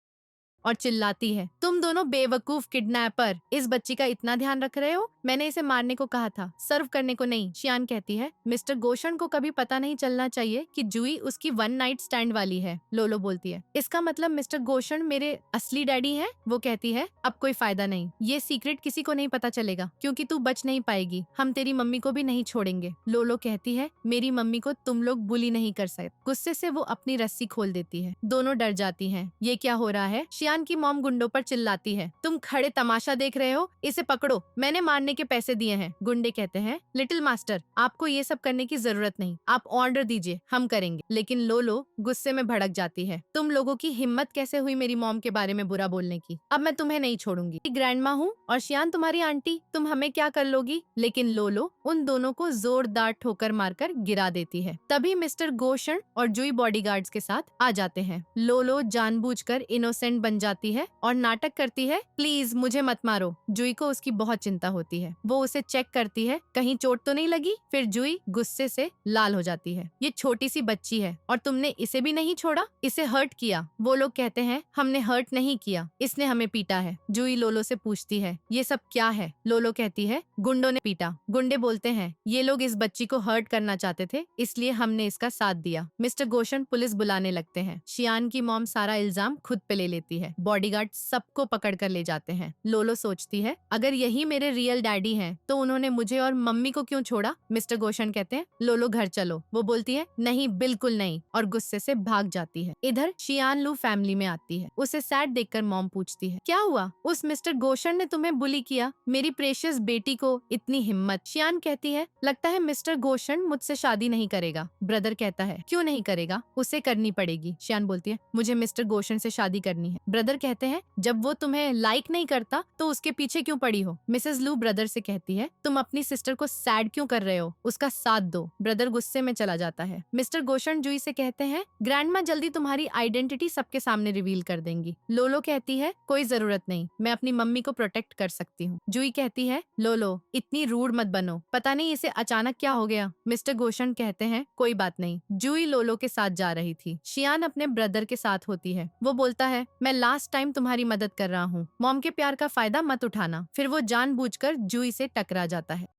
और चिल्लाती है तुम दोनों बेवकूफ किडनैपर, इस बच्ची का इतना ध्यान रख रहे हो, मैंने इसे मारने को कहा था, सर्व करने को नहीं। शियान कहती है मिस्टर गोशन को कभी पता नहीं चलना चाहिए कि जुई उसकी वन नाइट स्टैंड वाली है। लोलो बोलती है इसका मतलब मिस्टर गोशन मेरे असली डैडी हैं। वो कहती है अब कोई फायदा नहीं, ये सीक्रेट किसी को नहीं पता चलेगा क्योंकि तू बच नहीं पाएगी, हम तेरी मम्मी को भी नहीं छोड़ेंगे। लोलो कहती है मेरी मम्मी को तुम लोग बुली नहीं कर सकते। गुस्से से वो अपनी रस्सी खोल देती है। दोनों डर जाती हैं। ये क्या हो रहा है। शियान की मॉम गुंडों पर चिल्लाती है तुम खड़े तमाशा देख रहे हो, इसे पकड़ो, मैंने मारने के पैसे दिए हैं। गुंडे कहते हैं लिटिल मास्टर आपको ये सब करने की जरूरत नहीं, आप ऑर्डर दीजिए हम करेंगे। लेकिन लोलो गुस्से में भड़क जाती है तुम लोगों की हिम्मत कैसे हुई मेरी मॉम के बारे में बुरा बोलने की, अब मैं तुम्हें नहीं छोड़ूंगी। ग्रैंडमा हूँ और शियान तुम्हारी आंटी, तुम हमें क्या कर लोगी। लेकिन लोलो उन दोनों को जोरदार ठोकर मारकर गिरा देती है। तभी मिस्टर गोशन और जुई बॉडीगार्ड्स के साथ आ जाते हैं। लोलो जानबूझकर इनोसेंट बन जाती है और नाटक करती है, प्लीज मुझे मत मारो। जुई को उसकी बहुत चिंता होती है। वो उसे चेक करती है, कहीं चोट तो नहीं लगी। फिर जुई गुस्से से लाल हो जाती है। ये छोटी सी बच्ची है और तुमने इसे भी नहीं छोड़ा, इसे हर्ट किया। वो लोग कहते हैं हमने हर्ट नहीं किया, इसने हमें पीटा है। जुई लोलो से पूछती है ये सब क्या है। लोलो कहती है गुंडों ने पीटा। गुंडे बोलते हैं ये लोग इस बच्ची को हर्ट करना चाहते थे, इसलिए हमने इसका साथ दिया। मिस्टर गोशन पुलिस बुलाने लगते हैं। शियान की मॉम सारा इल्जाम खुद पे ले लेती है। बॉडीगार्ड सबको पकड़ कर ले जाते हैं। लोलो सोचती है अगर यही मेरे रियल डैडी हैं तो उन्होंने मुझे और मम्मी को क्यों छोड़ा। मिस्टर गोशन कहते हैं लोलो घर चलो। वो बोलती है नहीं बिल्कुल नहीं और गुस्से से भाग जाती है। इधर शियान लू फैमिली में आती है। उसे सैड देखकर मॉम पूछती है क्या हुआ, उस मिस्टर गोशन ने तुम्हें बुली किया, मेरी प्रेशियस बेटी को इतनी हिम्मत। शियान कहती है लगता है मिस्टर गोशन मुझसे शादी नहीं करेगा। ब्रदर कहता है क्यों नहीं करेगा, उसे करनी पड़ेगी। शियान बोलती है मुझे मिस्टर गोशन से शादी करनी है। ब्रदर कहते हैं जब वो तुम्हें लाइक नहीं करता तो उसके पीछे क्यों पड़ी हो। मिसेस लू ब्रदर से कहती है तुम अपनी सिस्टर को सैड क्यों कर रहे हो, उसका साथ दो। ब्रदर गुस्से में चला जाता है। मिस्टर गोशन जुई से कहते हैं ग्रैंडमा जल्दी तुम्हारी आइडेंटिटी सबके सामने रिवील कर देंगी। लोलो कहती है कोई जरूरत नहीं, मैं अपनी मम्मी को प्रोटेक्ट कर सकती हूँ। जुई कहती है लोलो इतनी रूड मत बनो, पता नहीं इसे अचानक क्या हो गया। मिस्टर गोशन कहते हैं कोई बात नहीं। जुई लोलो के साथ जा रही थी। शियान अपने ब्रदर के साथ होती है। वो बोलता है मैं लास्ट टाइम तुम्हारी मदद कर रहा हूँ, मॉम के प्यार का फायदा मत उठाना। फिर वो जानबूझकर जुई से टकरा जाता है।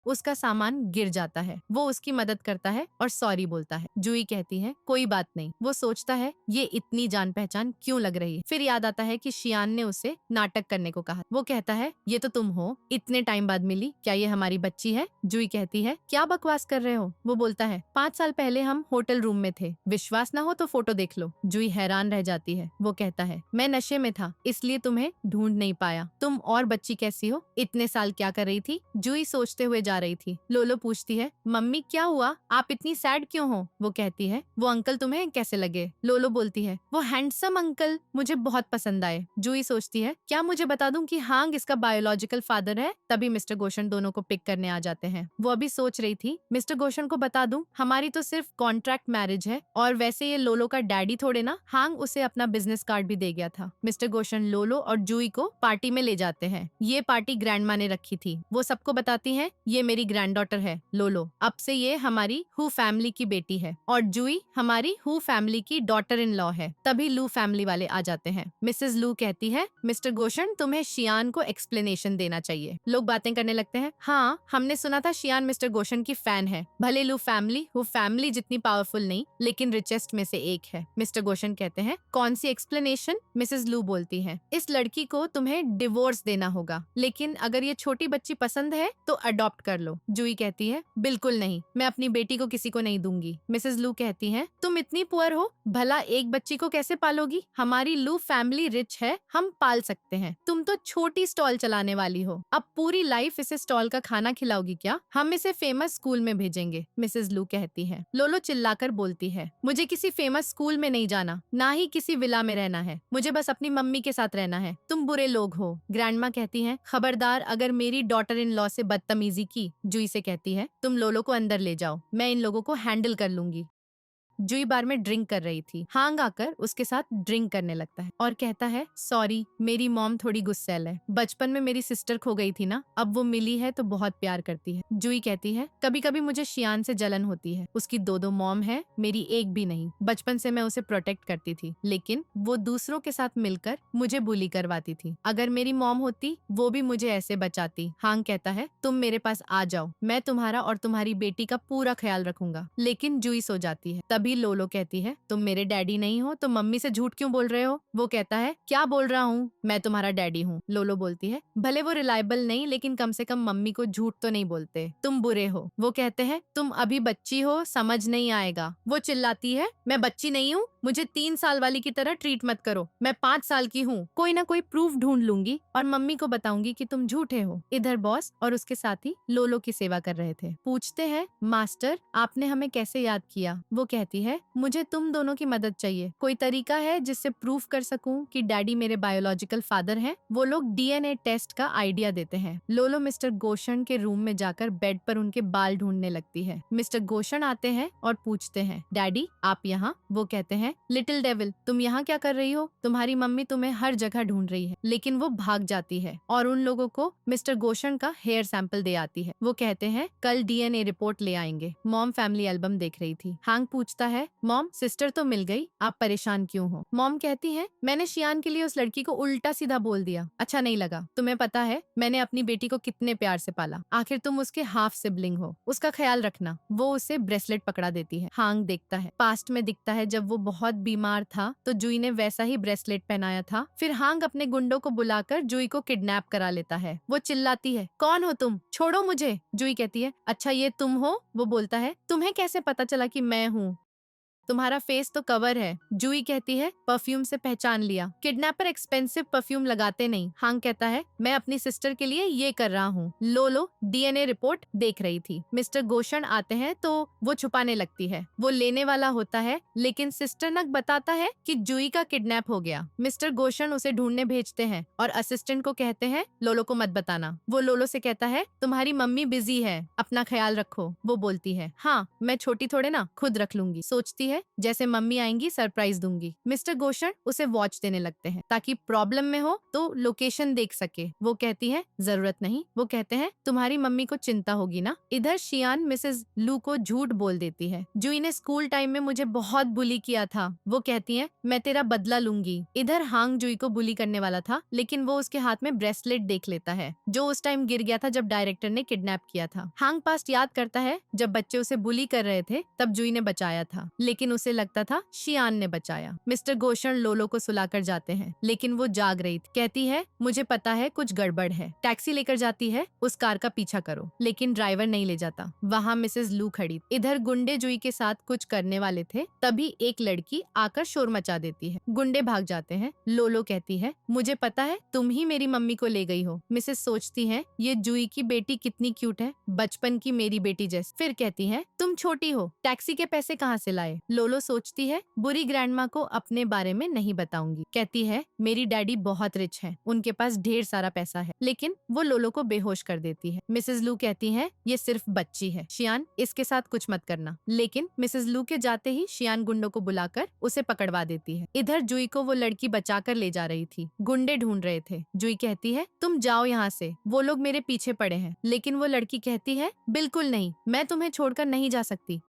उसका सामान गिर जाता है। वो उसकी मदद करता है और सॉरी बोलता है। जुई कहती है कोई बात नहीं। वो सोचता है ये इतनी जान पहचान क्यों लग रही है। फिर याद आता है कि शियान ने उसे नाटक करने को कहा। वो कहता है ये तो तुम हो, इतने टाइम बाद मिली, क्या ये हमारी बच्ची है। जुई कहती है क्या बकवास कर रहे हो। वो बोलता है 5 साल पहले हम होटल रूम में थे, विश्वास ना हो तो फोटो देख लो। जुई हैरान रह जाती है। वो कहता है मैं नशे में था इसलिए तुम्हें ढूंढ नहीं पाया। तुम और बच्ची कैसी हो, इतने साल क्या कर रही थी। जुई सोचते हुए जा रही थी। लोलो पूछती है मम्मी क्या हुआ, आप इतनी सैड क्यों हो। वो कहती है वो अंकल तुम्हें कैसे लगे। लोलो बोलती है वो हैंडसम अंकल मुझे बहुत पसंद आए। जुई सोचती है क्या मुझे बता दूं कि हांग इसका बायोलॉजिकल फादर है। तभी मिस्टर गोशन दोनों को पिक करने आ जाते हैं। वो अभी सोच रही थी मिस्टर गोशन को बता दूं हमारी तो सिर्फ कॉन्ट्रैक्ट मैरिज है और वैसे ये लोलो का डैडी थोड़े ना। हांग उसे अपना बिजनेस कार्ड भी दे गया था। मिस्टर गोशन लोलो और जुई को पार्टी में ले जाते हैं। ये पार्टी ग्रैंडमा ने रखी थी। वो सबको बताती है ये मेरी ग्रैंडडॉटर है लोलो, अब से ये हमारी हु फैमिली की बेटी है और जुई हमारी हु फैमिली की डॉटर इन लॉ है। तभी लू फैमिली वाले आ जाते हैं। मिसेस लू कहती है मिस्टर गोशन तुम्हें शियान को एक्सप्लेनेशन देना चाहिए। लोग बातें करने लगते हैं हाँ हमने सुना था शियान मिस्टर गोशन की फैन है। भले लू फैमिली हु फैमिली जितनी पावरफुल नहीं लेकिन रिचेस्ट में से एक है। मिस्टर गोशन कहते हैं कौन सी एक्सप्लेनेशन। मिसेस लू बोलती है इस लड़की को तुम्हें डिवोर्स देना होगा, लेकिन अगर ये छोटी बच्ची पसंद है तो अडॉप्ट कर लो। जुई कहती है बिल्कुल नहीं, मैं अपनी बेटी को किसी को नहीं दूंगी। मिसेस लू कहती हैं तुम इतनी पुअर हो, भला एक बच्ची को कैसे पालोगी। हमारी लू फैमिली रिच है, हम पाल सकते हैं। तुम तो छोटी स्टॉल चलाने वाली हो, अब पूरी लाइफ इसे स्टॉल का खाना खिलाओगी क्या। हम इसे फेमस स्कूल में भेजेंगे। मिसेस लू कहती है। लोलो चिल्लाकर बोलती है मुझे किसी फेमस स्कूल में नहीं जाना, ना ही किसी विला में रहना है, मुझे बस अपनी मम्मी के साथ रहना है। तुम बुरे लोग हो। ग्रैंडमा कहती है खबरदार अगर मेरी डॉटर इन लॉ से बदतमीजी की। जुई से कहती है तुम लोलो को अंदर ले जाओ, मैं इन लोगों को हैंडल कर लूंगी। जुई बार में ड्रिंक कर रही थी। हांग आकर उसके साथ ड्रिंक करने लगता है और कहता है सॉरी मेरी मॉम थोड़ी गुस्सैल है, बचपन में मेरी सिस्टर खो गई थी ना, अब वो मिली है तो बहुत प्यार करती है। जुई कहती है कभी कभी मुझे शियान से जलन होती है, उसकी 2 मॉम है, मेरी एक भी नहीं। बचपन से मैं उसे प्रोटेक्ट करती थी लेकिन वो दूसरों के साथ मिलकर मुझे बुली करवाती थी। अगर मेरी मॉम होती वो भी मुझे ऐसे बचाती। हांग कहता है तुम मेरे पास आ जाओ, मैं तुम्हारा और तुम्हारी बेटी का पूरा ख्याल रखूंगा। लेकिन जुई सो जाती है। तभी लोलो कहती है तुम मेरे डैडी नहीं हो तो मम्मी से झूठ क्यों बोल रहे हो। वो कहता है क्या बोल रहा हूँ, मैं तुम्हारा डैडी हूँ। लोलो बोलती है भले वो रिलायबल नहीं लेकिन कम से कम मम्मी को झूठ तो नहीं बोलते, तुम बुरे हो। वो कहते हैं तुम अभी बच्ची हो, समझ नहीं आएगा। वो चिल्लाती है मैं बच्ची नहीं हूँ, मुझे 3 साल वाली की तरह ट्रीट मत करो, मैं 5 साल की हूँ। कोई ना कोई प्रूफ ढूंढ लूंगी और मम्मी को बताऊंगी कि तुम झूठे हो। इधर बॉस और उसके साथी लोलो की सेवा कर रहे थे। पूछते हैं मास्टर आपने हमें कैसे याद किया। वो कहती है मुझे तुम दोनों की मदद चाहिए, कोई तरीका है जिससे प्रूफ कर सकूं कि डैडी मेरे बायोलॉजिकल फादर हैं। वो लोग डीएनए टेस्ट का आइडिया देते हैं। लोलो मिस्टर गोशन के रूम में जाकर बेड पर उनके बाल ढूंढने लगती है। मिस्टर गोशन आते हैं और पूछते हैं डैडी आप यहाँ। वो कहते हैं हैं, लिटिल डेविल तुम यहाँ क्या कर रही हो? तुम्हारी मम्मी तुम्हें हर जगह ढूंढ रही है। लेकिन वो भाग जाती है और उन लोगों को मिस्टर गोशन का हेयर सैंपल दे आती है। वो कहते हैं कल DNA रिपोर्ट ले आएंगे। मॉम फैमिली एल्बम देख रही थी। हांग पूछता है मॉम सिस्टर तो मिल गई, आप परेशान क्यों हो? मॉम कहती है मैंने शियान के लिए उस लड़की को उल्टा सीधा बोल दिया, अच्छा नहीं लगा। तुम्हें पता है मैंने अपनी बेटी को कितने प्यार से पाला, आखिर तुम उसके हाफ सिबलिंग हो, उसका ख्याल रखना। वो उसे ब्रेसलेट पकड़ा देती है। हांग देखता है पास्ट में दिखता है जब वो बहुत बीमार था तो जुई ने वैसा ही ब्रेसलेट पहनाया था। फिर हांग अपने गुंडों को बुलाकर जुई को किडनैप करा लेता है। वो चिल्लाती है कौन हो तुम, छोड़ो मुझे। जुई कहती है अच्छा ये तुम हो? वो बोलता है तुम्हें कैसे पता चला कि मैं हूँ? तुम्हारा फेस तो कवर है। जुई कहती है परफ्यूम से पहचान लिया। किडनैपर एक्सपेंसिव परफ्यूम लगाते नहीं। हांग कहता है मैं अपनी सिस्टर के लिए ये कर रहा हूँ। लोलो DNA रिपोर्ट देख रही थी। मिस्टर गोशन आते हैं तो वो छुपाने लगती है। वो लेने वाला होता है लेकिन सिस्टर नक बताता है कि जुई का किडनैप हो गया। मिस्टर गोशन उसे ढूंढने भेजते हैं और असिस्टेंट को कहते हैं लोलो को मत बताना। वो लोलो से कहता है तुम्हारी मम्मी बिजी है, अपना ख्याल रखो। वो बोलती है हाँ मैं छोटी थोड़े ना, खुद रख लूंगी। सोचती है जैसे मम्मी आएंगी सरप्राइज दूंगी। मिस्टर गोशन उसे वॉच देने लगते हैं ताकि प्रॉब्लम में हो तो लोकेशन देख सके। वो कहती है जरूरत नहीं। वो कहते हैं तुम्हारी मम्मी को चिंता होगी ना। इधर शियान मिसेस लू को झूठ बोल देती है जुई ने स्कूल टाइम में मुझे बहुत बुली किया था। वो कहती है मैं तेरा बदला लूंगी। इधर हांग जुई को बुली करने वाला था लेकिन वो उसके हाथ में ब्रेसलेट देख लेता है जो उस टाइम गिर गया था जब डायरेक्टर ने किडनैप किया था। हांग पास्ट याद करता है जब बच्चे उसे बुली कर रहे थे तब जुई ने बचाया था लेकिन उसे लगता था शियान ने बचाया। मिस्टर गोशन लोलो को सुलाकर जाते हैं लेकिन वो जाग रही थी। कहती है मुझे पता है कुछ गड़बड़ है। टैक्सी लेकर जाती है, उस कार का पीछा करो। लेकिन ड्राइवर नहीं ले जाता। वहाँ मिसेस लू खड़ी। इधर गुंडे जुई के साथ कुछ करने वाले थे तभी एक लड़की आकर शोर मचा देती है। गुंडे भाग जाते हैं। लोलो कहती है मुझे पता है तुम ही मेरी मम्मी को ले गई हो। मिसेस सोचती है ये जुई की बेटी कितनी क्यूट है, बचपन की मेरी बेटी जैसी। फिर कहती है तुम छोटी हो, टैक्सी के पैसे कहाँ से लाए? लोलो सोचती है बुरी ग्रैंडमा को अपने बारे में नहीं बताऊंगी। कहती है मेरी डैडी बहुत रिच है, उनके पास ढेर सारा पैसा है। लेकिन वो लोलो को बेहोश कर देती है। मिसेस लू कहती है ये सिर्फ बच्ची है, शियान इसके साथ कुछ मत करना। लेकिन मिसेस लू के जाते ही शियान गुंडों को बुलाकर उसे पकड़वा देती है। इधर जुई को वो लड़की बचाकर ले जा रही थी। गुंडे ढूंढ रहे थे। जुई कहती है तुम जाओ यहाँ से, वो लोग मेरे पीछे पड़े हैं। लेकिन वो लड़की कहती है बिल्कुल नहीं, मैं तुम्हें छोड़कर नहीं जा सकती।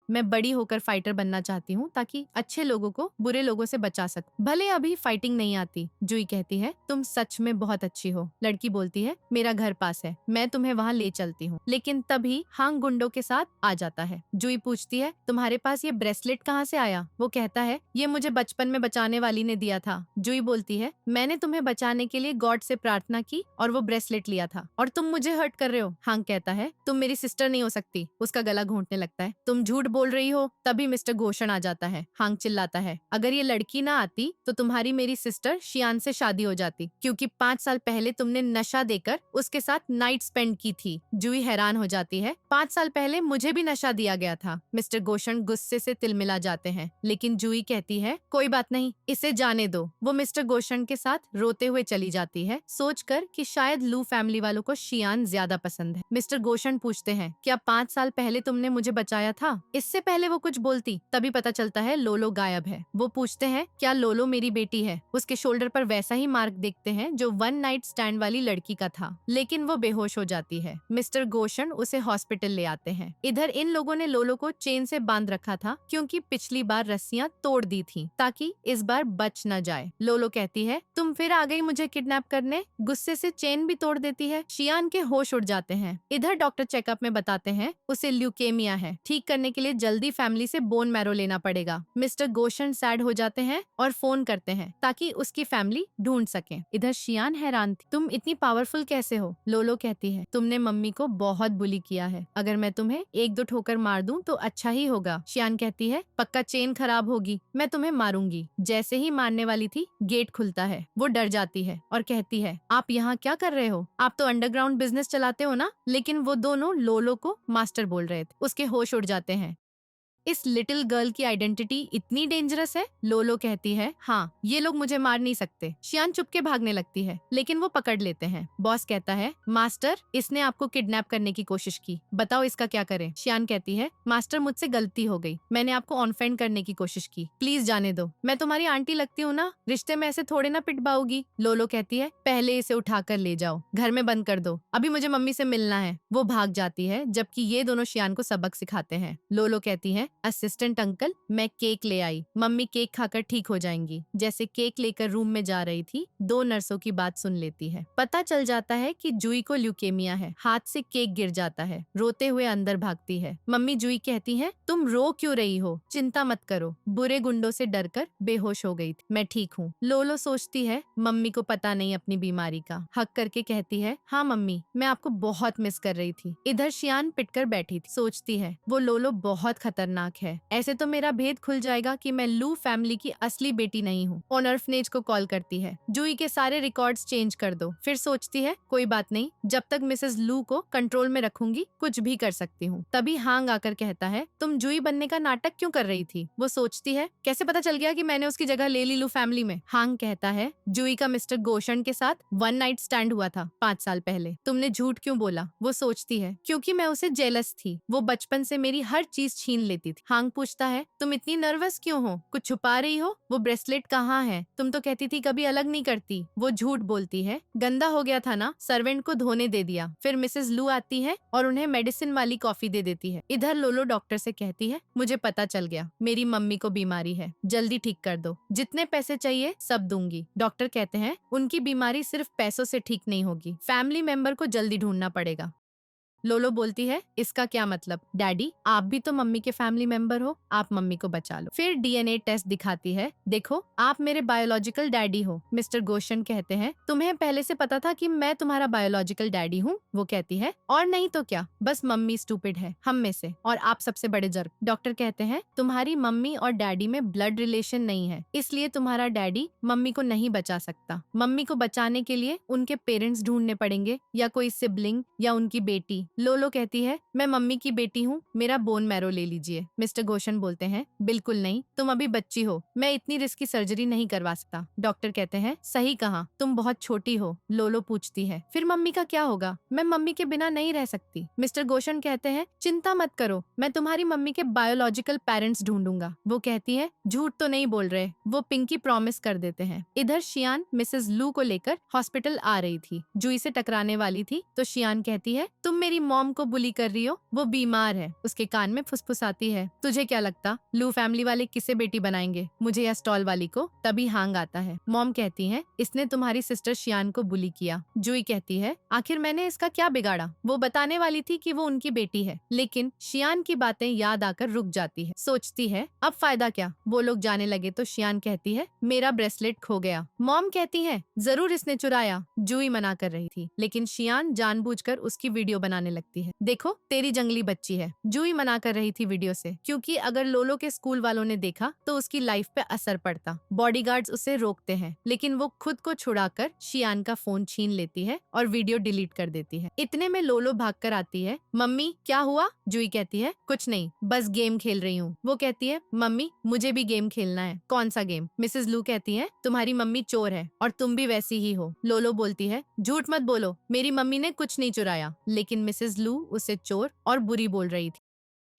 मैं बड़ी होकर फाइटर बनना चाहती हूँ ताकि अच्छे लोगों को बुरे लोगों से बचा सकूं। भले अभी फाइटिंग नहीं आती। जुई कहती है तुम सच में बहुत अच्छी हो। लड़की बोलती है मेरा घर पास है, मैं तुम्हें वहाँ ले चलती हूँ। लेकिन तभी हांग गुंडों के साथ आ जाता है। जुई पूछती है तुम्हारे पास ये ब्रेसलेट कहाँ से आया? वो कहता है ये मुझे बचपन में बचाने वाली ने दिया था। जुई बोलती है मैंने तुम्हें बचाने के लिए गॉड से प्रार्थना की और वो ब्रेसलेट लिया था और तुम मुझे हर्ट कर रहे हो। हांग कहता है तुम मेरी सिस्टर नहीं हो सकती। उसका गला घोंटने लगता है। तुम झूठ बोल रही हो। तभी मिस्टर गोशन आ जाता है। हांग चिल्लाता है अगर ये लड़की ना आती तो तुम्हारी मेरी सिस्टर शियान से शादी हो जाती, क्योंकि 5 साल पहले तुमने नशा देकर उसके साथ नाइट स्पेंड की थी। जुई हैरान हो जाती है 5 साल पहले मुझे भी नशा दिया गया था। मिस्टर गोशन गुस्से से तिलमिला जाते हैं लेकिन जुई कहती है कोई बात नहीं, इसे जाने दो। वो मिस्टर गोशन के साथ रोते हुए चली जाती है सोचकर कि शायद लू फैमिली वालों को शियान ज्यादा पसंद है। मिस्टर गोशन पूछते हैं क्या 5 साल पहले तुमने मुझे बचाया था? इससे पहले वो कुछ बोलती तभी पता चलता है लोलो गायब है। वो पूछते हैं क्या लोलो मेरी बेटी है? उसके शोल्डर पर वैसा ही मार्क देखते हैं जो 1 नाइट स्टैंड वाली लड़की का था, लेकिन वो बेहोश हो जाती है। मिस्टर गोशन उसे हॉस्पिटल ले आते हैं। इधर इन लोगों ने लोलो को चेन से बांध रखा था क्योंकि पिछली बार रस्सियां तोड़ दी थी ताकि इस बार बच न जाए। लोलो कहती है तुम फिर आ गई मुझे किडनैप करने। गुस्से से चेन भी तोड़ देती है। शियान के होश उड़ जाते हैं। इधर डॉक्टर चेकअप में बताते हैं उसे ल्यूकेमिया है, ठीक करने के लिए जल्दी फैमिली से बोन मैरो लेना पड़ेगा। मिस्टर गोशन सैड हो जाते हैं और फोन करते हैं ताकि उसकी फैमिली ढूंढ सके। इधर शियान हैरान थी तुम इतनी पावरफुल कैसे हो? लोलो कहती है तुमने मम्मी को बहुत बुली किया है, अगर मैं तुम्हें 1-2 ठोकर मार दूं तो अच्छा ही होगा। शियान कहती है पक्का चेन खराब होगी, मैं तुम्हें मारूंगी। जैसे ही मारने वाली थी गेट खुलता है। वो डर जाती है और कहती है आप यहाँ क्या कर रहे हो? आप तो अंडरग्राउंड बिजनेस चलाते हो ना। लेकिन वो दोनों लोलो को मास्टर बोल रहे थे। उसके होश उड़ जाते हैं। इस लिटिल गर्ल की आइडेंटिटी इतनी डेंजरस है? लोलो कहती है, हाँ, ये लोग मुझे मार नहीं सकते। शियान चुपके भागने लगती है, लेकिन वो पकड़ लेते हैं। बॉस कहता है, मास्टर, इसने आपको किडनैप करने की कोशिश की, बताओ इसका क्या करें? शियान कहती है, मास्टर, मुझसे गलती हो गई, मैंने आपको ऑनफेंड करने की कोशिश की, प्लीज जाने दो, मैं तुम्हारी आंटी लगती हूँ ना, रिश्ते में ऐसे थोड़े ना पिटवाओगी। लोलो कहती है, पहले इसे उठाकर ले जाओ, घर में बंद कर दो, अभी मुझे मम्मी से मिलना है। वो भाग जाती है, जबकि ये दोनों शियान को सबक सिखाते हैं। लोलो कहती है, असिस्टेंट अंकल, मैं केक ले आई, मम्मी केक खाकर ठीक हो जाएंगी। जैसे केक लेकर रूम में जा रही थी, दो नर्सों की बात सुन लेती है। पता चल जाता है कि जूई को ल्यूकेमिया है। हाथ से केक गिर जाता है, रोते हुए अंदर भागती है। मम्मी जूई कहती है, तुम रो क्यों रही हो? चिंता मत करो, बुरे गुंडों से डरकर बेहोश हो गई थी, मैं ठीक हूँ। लोलो सोचती है, मम्मी को पता नहीं अपनी बीमारी का। हक करके कहती है, हाँ मम्मी, मैं आपको बहुत मिस कर रही थी। इधर शियान पिटकर बैठी थी, सोचती है, वो लोलो बहुत खतरनाक है, ऐसे तो मेरा भेद खुल जाएगा कि मैं लू फैमिली की असली बेटी नहीं हूँ। ऑर्फनेज को कॉल करती है, जूई के सारे रिकॉर्ड्स चेंज कर दो। फिर सोचती है, कोई बात नहीं, जब तक मिसेस लू को कंट्रोल में रखूंगी कुछ भी कर सकती हूँ। तभी हांग आकर कहता है, तुम जूई बनने का नाटक क्यों कर रही थी? वो सोचती है, कैसे पता चल गया कि मैंने उसकी जगह ले ली लू फैमिली में? हांग कहता है, जूई का मिस्टर गोशन के साथ वन नाइट स्टैंड हुआ था 5 साल पहले, तुमने झूठ क्यों बोला? वो सोचती है, क्योंकि मैं उसे जेलस थी, वो बचपन से मेरी हर चीज छीन लेती थी। हांग पूछता है, तुम इतनी नर्वस क्यों हो? कुछ छुपा रही हो? वो ब्रेसलेट कहाँ है? तुम तो कहती थी कभी अलग नहीं करती। वो झूठ बोलती है, गंदा हो गया था ना, सर्वेंट को धोने दे दिया। फिर मिसेस लू आती है और उन्हें मेडिसिन वाली कॉफी दे देती है। इधर लोलो डॉक्टर से कहती है, मुझे पता चल गया, मेरी मम्मी को बीमारी है, जल्दी ठीक कर दो, जितने पैसे चाहिए सब दूंगी। डॉक्टर कहते हैं, उनकी बीमारी सिर्फ पैसों से ठीक नहीं होगी, फैमिली मेंबर को जल्दी ढूंढना पड़ेगा। लोलो बोलती है, इसका क्या मतलब? डैडी, आप भी तो मम्मी के फैमिली मेंबर हो, आप मम्मी को बचा लो। फिर डीएनए टेस्ट दिखाती है, देखो आप मेरे बायोलॉजिकल डैडी हो। मिस्टर गोशन कहते हैं, तुम्हें पहले से पता था कि मैं तुम्हारा बायोलॉजिकल डैडी हूँ? वो कहती है, और नहीं तो क्या, बस मम्मी स्टूपिड है हम में से, और आप सबसे बड़े जर्क। डॉक्टर कहते हैं, तुम्हारी मम्मी और डैडी में ब्लड रिलेशन नहीं है, इसलिए तुम्हारा डैडी मम्मी को नहीं बचा सकता। मम्मी को बचाने के लिए उनके पेरेंट्स ढूंढने पड़ेंगे, या कोई सिबलिंग या उनकी बेटी। लोलो कहती है, मैं मम्मी की बेटी हूँ, मेरा बोन मैरो ले लीजिए। मिस्टर गोशन बोलते हैं, बिल्कुल नहीं, तुम अभी बच्ची हो, मैं इतनी रिस्की सर्जरी नहीं करवा सकता। डॉक्टर कहते हैं, सही कहा, तुम बहुत छोटी हो। लोलो पूछती है, फिर मम्मी का क्या होगा? मैं मम्मी के बिना नहीं रह सकती। मिस्टर गोशन कहते हैं, चिंता मत करो, मैं तुम्हारी मम्मी के बायोलॉजिकल पेरेंट्स ढूंढूंगा। वो कहती है, झूठ तो नहीं बोल रहे। वो पिंकी प्रॉमिस कर देते हैं। इधर शियान मिसेस लू को लेकर हॉस्पिटल आ रही थी, जूई से टकराने वाली थी, तो शियान कहती है, तुम मेरी मॉम को बुली कर रही हो, वो बीमार है। उसके कान में फुसफुसाती है, तुझे क्या लगता लू फैमिली वाले किसे बेटी बनाएंगे, मुझे या स्टॉल वाली को? तभी हांग आता है। मॉम कहती है, इसने तुम्हारी सिस्टर शियान को बुली किया। जूई कहती है, आखिर मैंने इसका क्या बिगाड़ा? वो बताने वाली थी कि वो उनकी बेटी है, लेकिन शियान की बातें याद आकर रुक जाती है। सोचती है, अब फायदा क्या? वो लोग जाने लगे तो शियान कहती है, मेरा ब्रेसलेट खो गया। मॉम कहती है, जरूर इसने चुराया। जूई मना कर रही थी, लेकिन शियान जानबूझकर उसकी वीडियो बनाने लगती है। देखो तेरी जंगली बच्ची है। जूई मना कर रही थी वीडियो से, क्योंकि अगर लोलो के स्कूल वालों ने देखा तो उसकी लाइफ पे असर पड़ता। बॉडीगार्ड्स उसे रोकते हैं, लेकिन वो खुद को छुड़ाकर शियान का फोन छीन लेती है और वीडियो डिलीट कर देती है। इतने में लोलो भागकर आती है। मम्मी क्या हुआ? जूई कहती है, कुछ नहीं, बस गेम खेल रही हूँ। वो कहती है, मम्मी मुझे भी गेम खेलना है। कौन सा गेम? मिसेस लू कहती है, तुम्हारी मम्मी चोर है और तुम भी वैसी ही हो। लोलो बोलती है, झूठ मत बोलो, मेरी मम्मी ने कुछ नहीं चुराया। लेकिन मिसेस लू उसे चोर और बुरी बोल रही थी।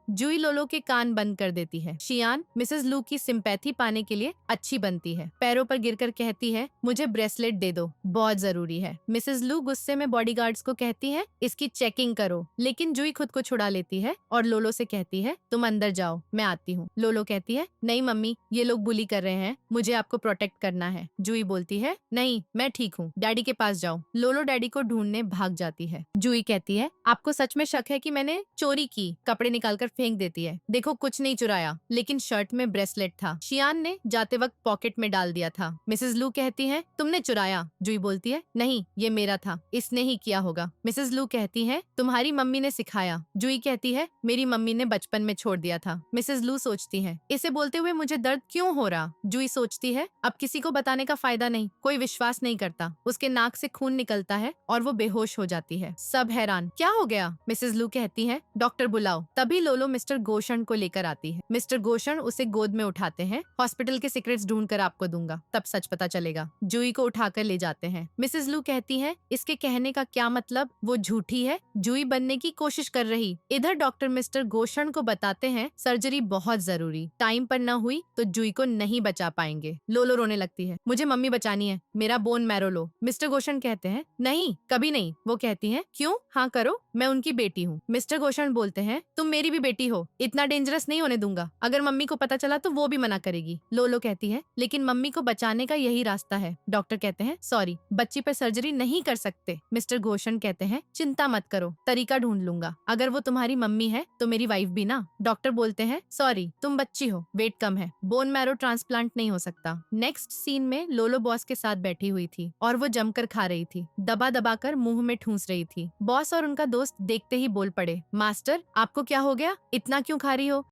जूई लोलो के कान बंद कर देती है। शियान मिसेस लू की सिंपैथी पाने के लिए अच्छी बनती है। पैरों पर गिरकर कहती है, मुझे ब्रेसलेट दे दो, बहुत जरूरी है। मिसेस लू गुस्से में बॉडीगार्ड्स को कहती है, इसकी चेकिंग करो, लेकिन जूई खुद को छुड़ा लेती है और लोलो से कहती है, तुम अंदर जाओ, मैं आती हूँ। लोलो कहती है, नहीं मम्मी, ये लोग बुली कर रहे हैं, मुझे आपको प्रोटेक्ट करना है। जूई बोलती है, नहीं मैं ठीक हूँ, डैडी के पास जाओ। लोलो डैडी को ढूंढने भाग जाती है। जूई कहती है, आपको सच में शक है कि मैंने चोरी की? कपड़े निकालकर फेंक देती है। देखो कुछ नहीं चुराया, लेकिन शर्ट में ब्रेसलेट था, शियान ने जाते वक्त पॉकेट में डाल दिया था। मिसेस लू कहती है, तुमने चुराया? जूई बोलती है, नहीं ये मेरा था, इसने ही किया होगा। मिसेस लू कहती है, तुम्हारी मम्मी ने सिखाया। जूई कहती है, मेरी मम्मी ने बचपन में छोड़ दिया था। मिसेस लू सोचती है, इसे बोलते हुए मुझे दर्द क्यों हो रहा? जूई सोचती है, अब किसी को बताने का फायदा नहीं, कोई विश्वास नहीं करता। उसके नाक से खून निकलता है और वो बेहोश हो जाती है। सब हैरान, क्या हो गया? मिसेस लू कहती है, डॉक्टर बुलाओ। तभी लोलो लोलो मिस्टर गोशन को लेकर आती है। मिस्टर गोशन उसे गोद में उठाते हैं। हॉस्पिटल के सीक्रेट्स ढूंढकर आपको दूंगा, तब सच पता चलेगा। जूही को उठाकर ले जाते हैं। मिसेस लू कहती है, इसके कहने का क्या मतलब, वो झूठी है, जूही बनने की कोशिश कर रही। इधर डॉक्टर मिस्टर गोशन को बताते हैं सर्जरी बहुत जरूरी, टाइम पर न हुई तो जूही को नहीं बचा पाएंगे। लोलो रोने लगती है, मुझे मम्मी बचानी है, मेरा बोन मैरो लो। मिस्टर गोशन कहते हैं, नहीं कभी नहीं। वो कहती है, क्यों? हाँ करो, मैं उनकी बेटी हूँ। मिस्टर गोशन बोलते हैं, तुम मेरी भी बेटी हो, इतना डेंजरस नहीं होने दूंगा। अगर मम्मी को पता चला तो वो भी मना करेगी। लोलो कहती है, लेकिन मम्मी को बचाने का यही रास्ता है। डॉक्टर कहते हैं, सॉरी, बच्ची पर सर्जरी नहीं कर सकते। मिस्टर गोशन कहते हैं, चिंता मत करो, तरीका ढूंढ लूंगा। अगर वो तुम्हारी मम्मी है तो मेरी वाइफ भी ना। डॉक्टर बोलते हैं, सॉरी, तुम बच्ची हो, वेट कम है, बोन मैरो ट्रांसप्लांट नहीं हो सकता। नेक्स्ट सीन में लोलो बॉस के साथ बैठी हुई थी और वो जमकर खा रही थी, दबा दबा कर मुंह में ठूंस रही थी। बॉस और उनका दोस्त देखते ही बोल पड़े, मास्टर आपको क्या हो गया, इतना क्यों खा रही हो,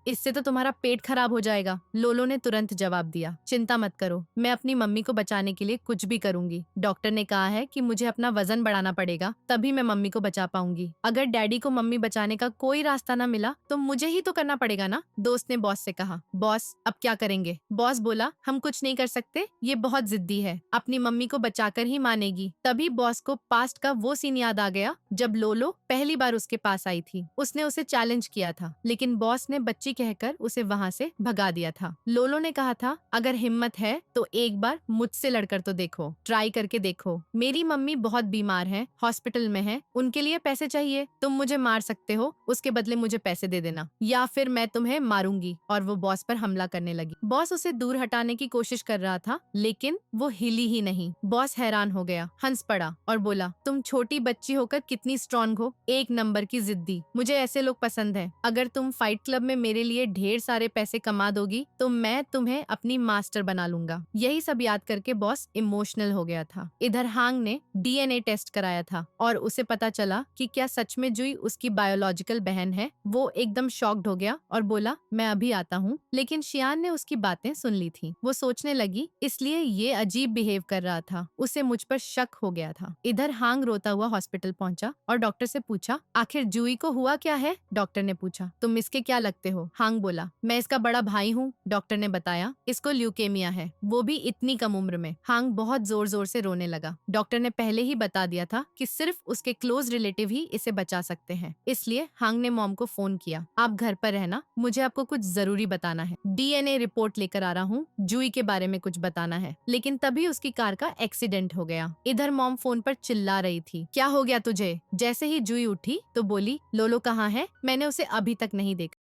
इससे तो तुम्हारा पेट खराब हो जाएगा। लोलो ने तुरंत जवाब दिया, चिंता मत करो, मैं अपनी मम्मी को बचाने के लिए कुछ भी करूंगी। डॉक्टर ने कहा है कि मुझे अपना वजन बढ़ाना पड़ेगा, तभी मैं मम्मी को बचा पाऊंगी। अगर डैडी को मम्मी बचाने का कोई रास्ता न मिला तो मुझे ही तो करना पड़ेगा ना। दोस्त ने बॉस से कहा, बॉस अब क्या करेंगे? बॉस बोला, हम कुछ नहीं कर सकते, ये बहुत जिद्दी है, अपनी मम्मी को बचाकर ही मानेगी। तभी बॉस को पास्ट का वो सीन याद आ गया जब लोलो पहली बार उसके पास आई थी। उसने उसे चैलेंज किया था, लेकिन बॉस ने बच्ची कहकर उसे वहाँ से भगा दिया था। लोलो ने कहा था, अगर हिम्मत है तो एक बार मुझसे लड़कर तो देखो, ट्राई करके देखो। मेरी मम्मी बहुत बीमार है, हॉस्पिटल में है, उनके लिए पैसे चाहिए, तुम मुझे मार सकते हो, उसके बदले मुझे पैसे दे देना, या फिर मैं तुम्हें मारूंगी। और वो बॉस पर हमला करने लगी। बॉस उसे दूर हटाने की कोशिश कर रहा था, लेकिन वो हिली ही नहीं। बॉस हैरान हो गया, हंस पड़ा और बोला, तुम छोटी बच्ची होकर कितनी स्ट्रॉन्ग हो, एक नंबर की जिद्दी, मुझे ऐसे लोग पसंद है। अगर तुम फाइट क्लब में मेरे लिए ढेर सारे पैसे कमा दोगी तो मैं तुम्हें अपनी मास्टर बना लूंगा। यही सब याद करके बॉस इमोशनल हो गया था। इधर हांग ने डीएनए टेस्ट कराया था और उसे पता चला कि क्या सच में जुई उसकी बायोलॉजिकल बहन है। वो एकदम शॉक्ड हो गया और बोला, मैं अभी आता हूँ। लेकिन शियान ने उसकी बातें सुन ली थी। वो सोचने लगी, इसलिए ये अजीब बिहेव कर रहा था, उसे मुझ पर शक हो गया था। इधर हांग रोता हुआ हॉस्पिटल पहुंचा और डॉक्टर से पूछा, आखिर जुई को हुआ क्या है? डॉक्टर ने पूछा, तुम इसके क्या लगते हो? हांग बोला, मैं इसका बड़ा भाई हूँ। डॉक्टर ने बताया, इसको ल्यूकेमिया है, वो भी इतनी कम उम्र में। हांग बहुत जोर जोर से रोने लगा। डॉक्टर ने पहले ही बता दिया था कि सिर्फ उसके क्लोज रिलेटिव ही इसे बचा सकते हैं। इसलिए हांग ने मॉम को फोन किया, आप घर पर रहना, मुझे आपको कुछ जरूरी बताना है। डीएनए रिपोर्ट लेकर आ रहा हूँ, जुई के बारे में कुछ बताना है। लेकिन तभी उसकी कार का एक्सीडेंट हो गया। इधर मॉम फोन पर चिल्ला रही थी, क्या हो गया तुझे? जैसे ही जुई उठी तो बोली, लोलो कहाँ है? मैंने उसे अभी तक नहीं देखा।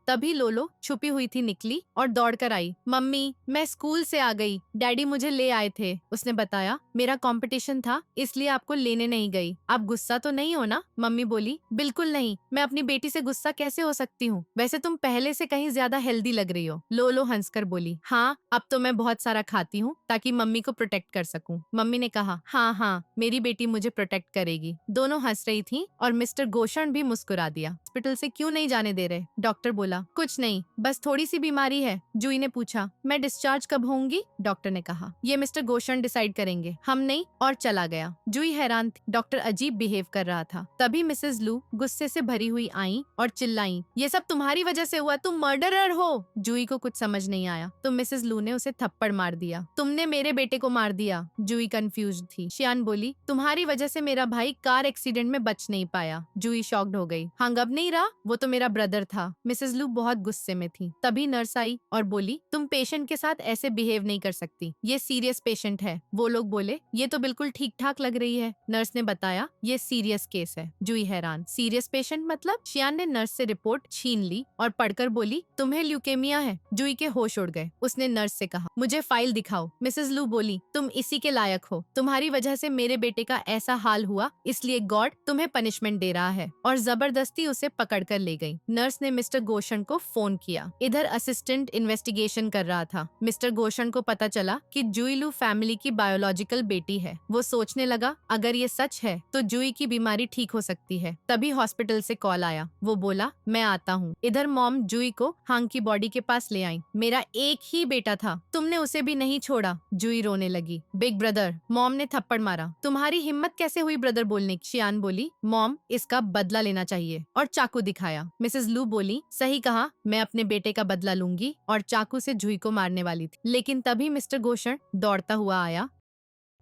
तभी लोलो छुपी हुई थी निकली और दौड़कर आई, मम्मी मैं स्कूल से आ गई, डैडी मुझे ले आए थे। उसने बताया, मेरा कंपटीशन था इसलिए आपको लेने नहीं गई। आप गुस्सा तो नहीं हो ना? मम्मी बोली, बिल्कुल नहीं, मैं अपनी बेटी से गुस्सा कैसे हो सकती हूँ? वैसे तुम पहले से कहीं ज्यादा हेल्दी लग रही हो। लोलो हंसकर बोली, हाँ अब तो मैं बहुत सारा खाती हूँ ताकि मम्मी को प्रोटेक्ट कर सकूं। मम्मी ने कहा, हाँ हाँ मेरी बेटी मुझे प्रोटेक्ट करेगी। दोनों हंस रही थी और मिस्टर गोशन भी मुस्कुरा दिया। हॉस्पिटल से क्यों नहीं जाने दे रहे? डॉक्टर बोला, कुछ नहीं, बस थोड़ी सी बीमारी है। जुई ने पूछा, मैं डिस्चार्ज कब होंगी? डॉक्टर ने कहा, ये मिस्टर गोशन डिसाइड करेंगे, हम नहीं। और चला गया। जुई हैरान थी, डॉक्टर अजीब बिहेव कर रहा था। तभी मिसेस लू गुस्से से भरी हुई आई और चिल्लाई, ये सब तुम्हारी वजह से हुआ, तुम मर्डरर हो। जुई को कुछ समझ नहीं आया तो मिसेस लू ने उसे थप्पड़ मार दिया, तुमने मेरे बेटे को मार दिया। जुई कंफ्यूज थी। शियान बोली, तुम्हारी वजह से मेरा भाई कार एक्सीडेंट में बच नहीं पाया। जुई शॉक्ड हो गई, हाँ अब नहीं रहा, वो तो मेरा ब्रदर था। मिसेस लू बहुत गुस्से में थी। तभी नर्स आई और बोली, तुम पेशेंट के साथ ऐसे बिहेव नहीं कर सकती, ये सीरियस पेशेंट है। वो लोग बोले, ये तो बिल्कुल ठीक ठाक लग रही है। नर्स ने बताया, ये सीरियस केस है। जुई हैरान, सीरियस पेशेंट मतलब? शियान ने नर्स से रिपोर्ट छीन ली और पढ़कर बोली, तुम्हें ल्यूकेमिया है। जुई के होश उड़ गए। उसने नर्स से कहा, मुझे फाइल दिखाओ। मिसेस लू बोली, तुम इसी के लायक हो, तुम्हारी वजह से मेरे बेटे का ऐसा हाल हुआ, इसलिए गॉड तुम्हें पनिशमेंट दे रहा है। और जबरदस्ती उसे पकड़ कर ले गई। नर्स ने मिस्टर गोशन को फोन किया। इधर असिस्टेंट इन्वेस्टिगेशन कर रहा था। मिस्टर गोशन को पता चला कि जुईलू फैमिली की बायोलॉजिकल असल बेटी है। वो सोचने लगा अगर ये सच है तो जुई की बीमारी ठीक हो सकती है। तभी हॉस्पिटल से कॉल आया। वो बोला मैं आता हूँ। इधर मॉम जुई को हांग की बॉडी के पास ले आई। मेरा एक ही बेटा था, तुमने उसे भी नहीं छोड़ा। जुई रोने लगी। बिग ब्रदर, मॉम ने थप्पड़ मारा। तुम्हारी हिम्मत कैसे हुई ब्रदर बोलने की? शियान बोली मॉम इसका बदला लेना चाहिए और चाकू दिखाया। मिसेस लू बोली सही कहा, मैं अपने बेटे का बदला लूंगी, और चाकू से जुई को मारने वाली थी। लेकिन तभी मिस्टर गोशन दौड़ता हुआ आया,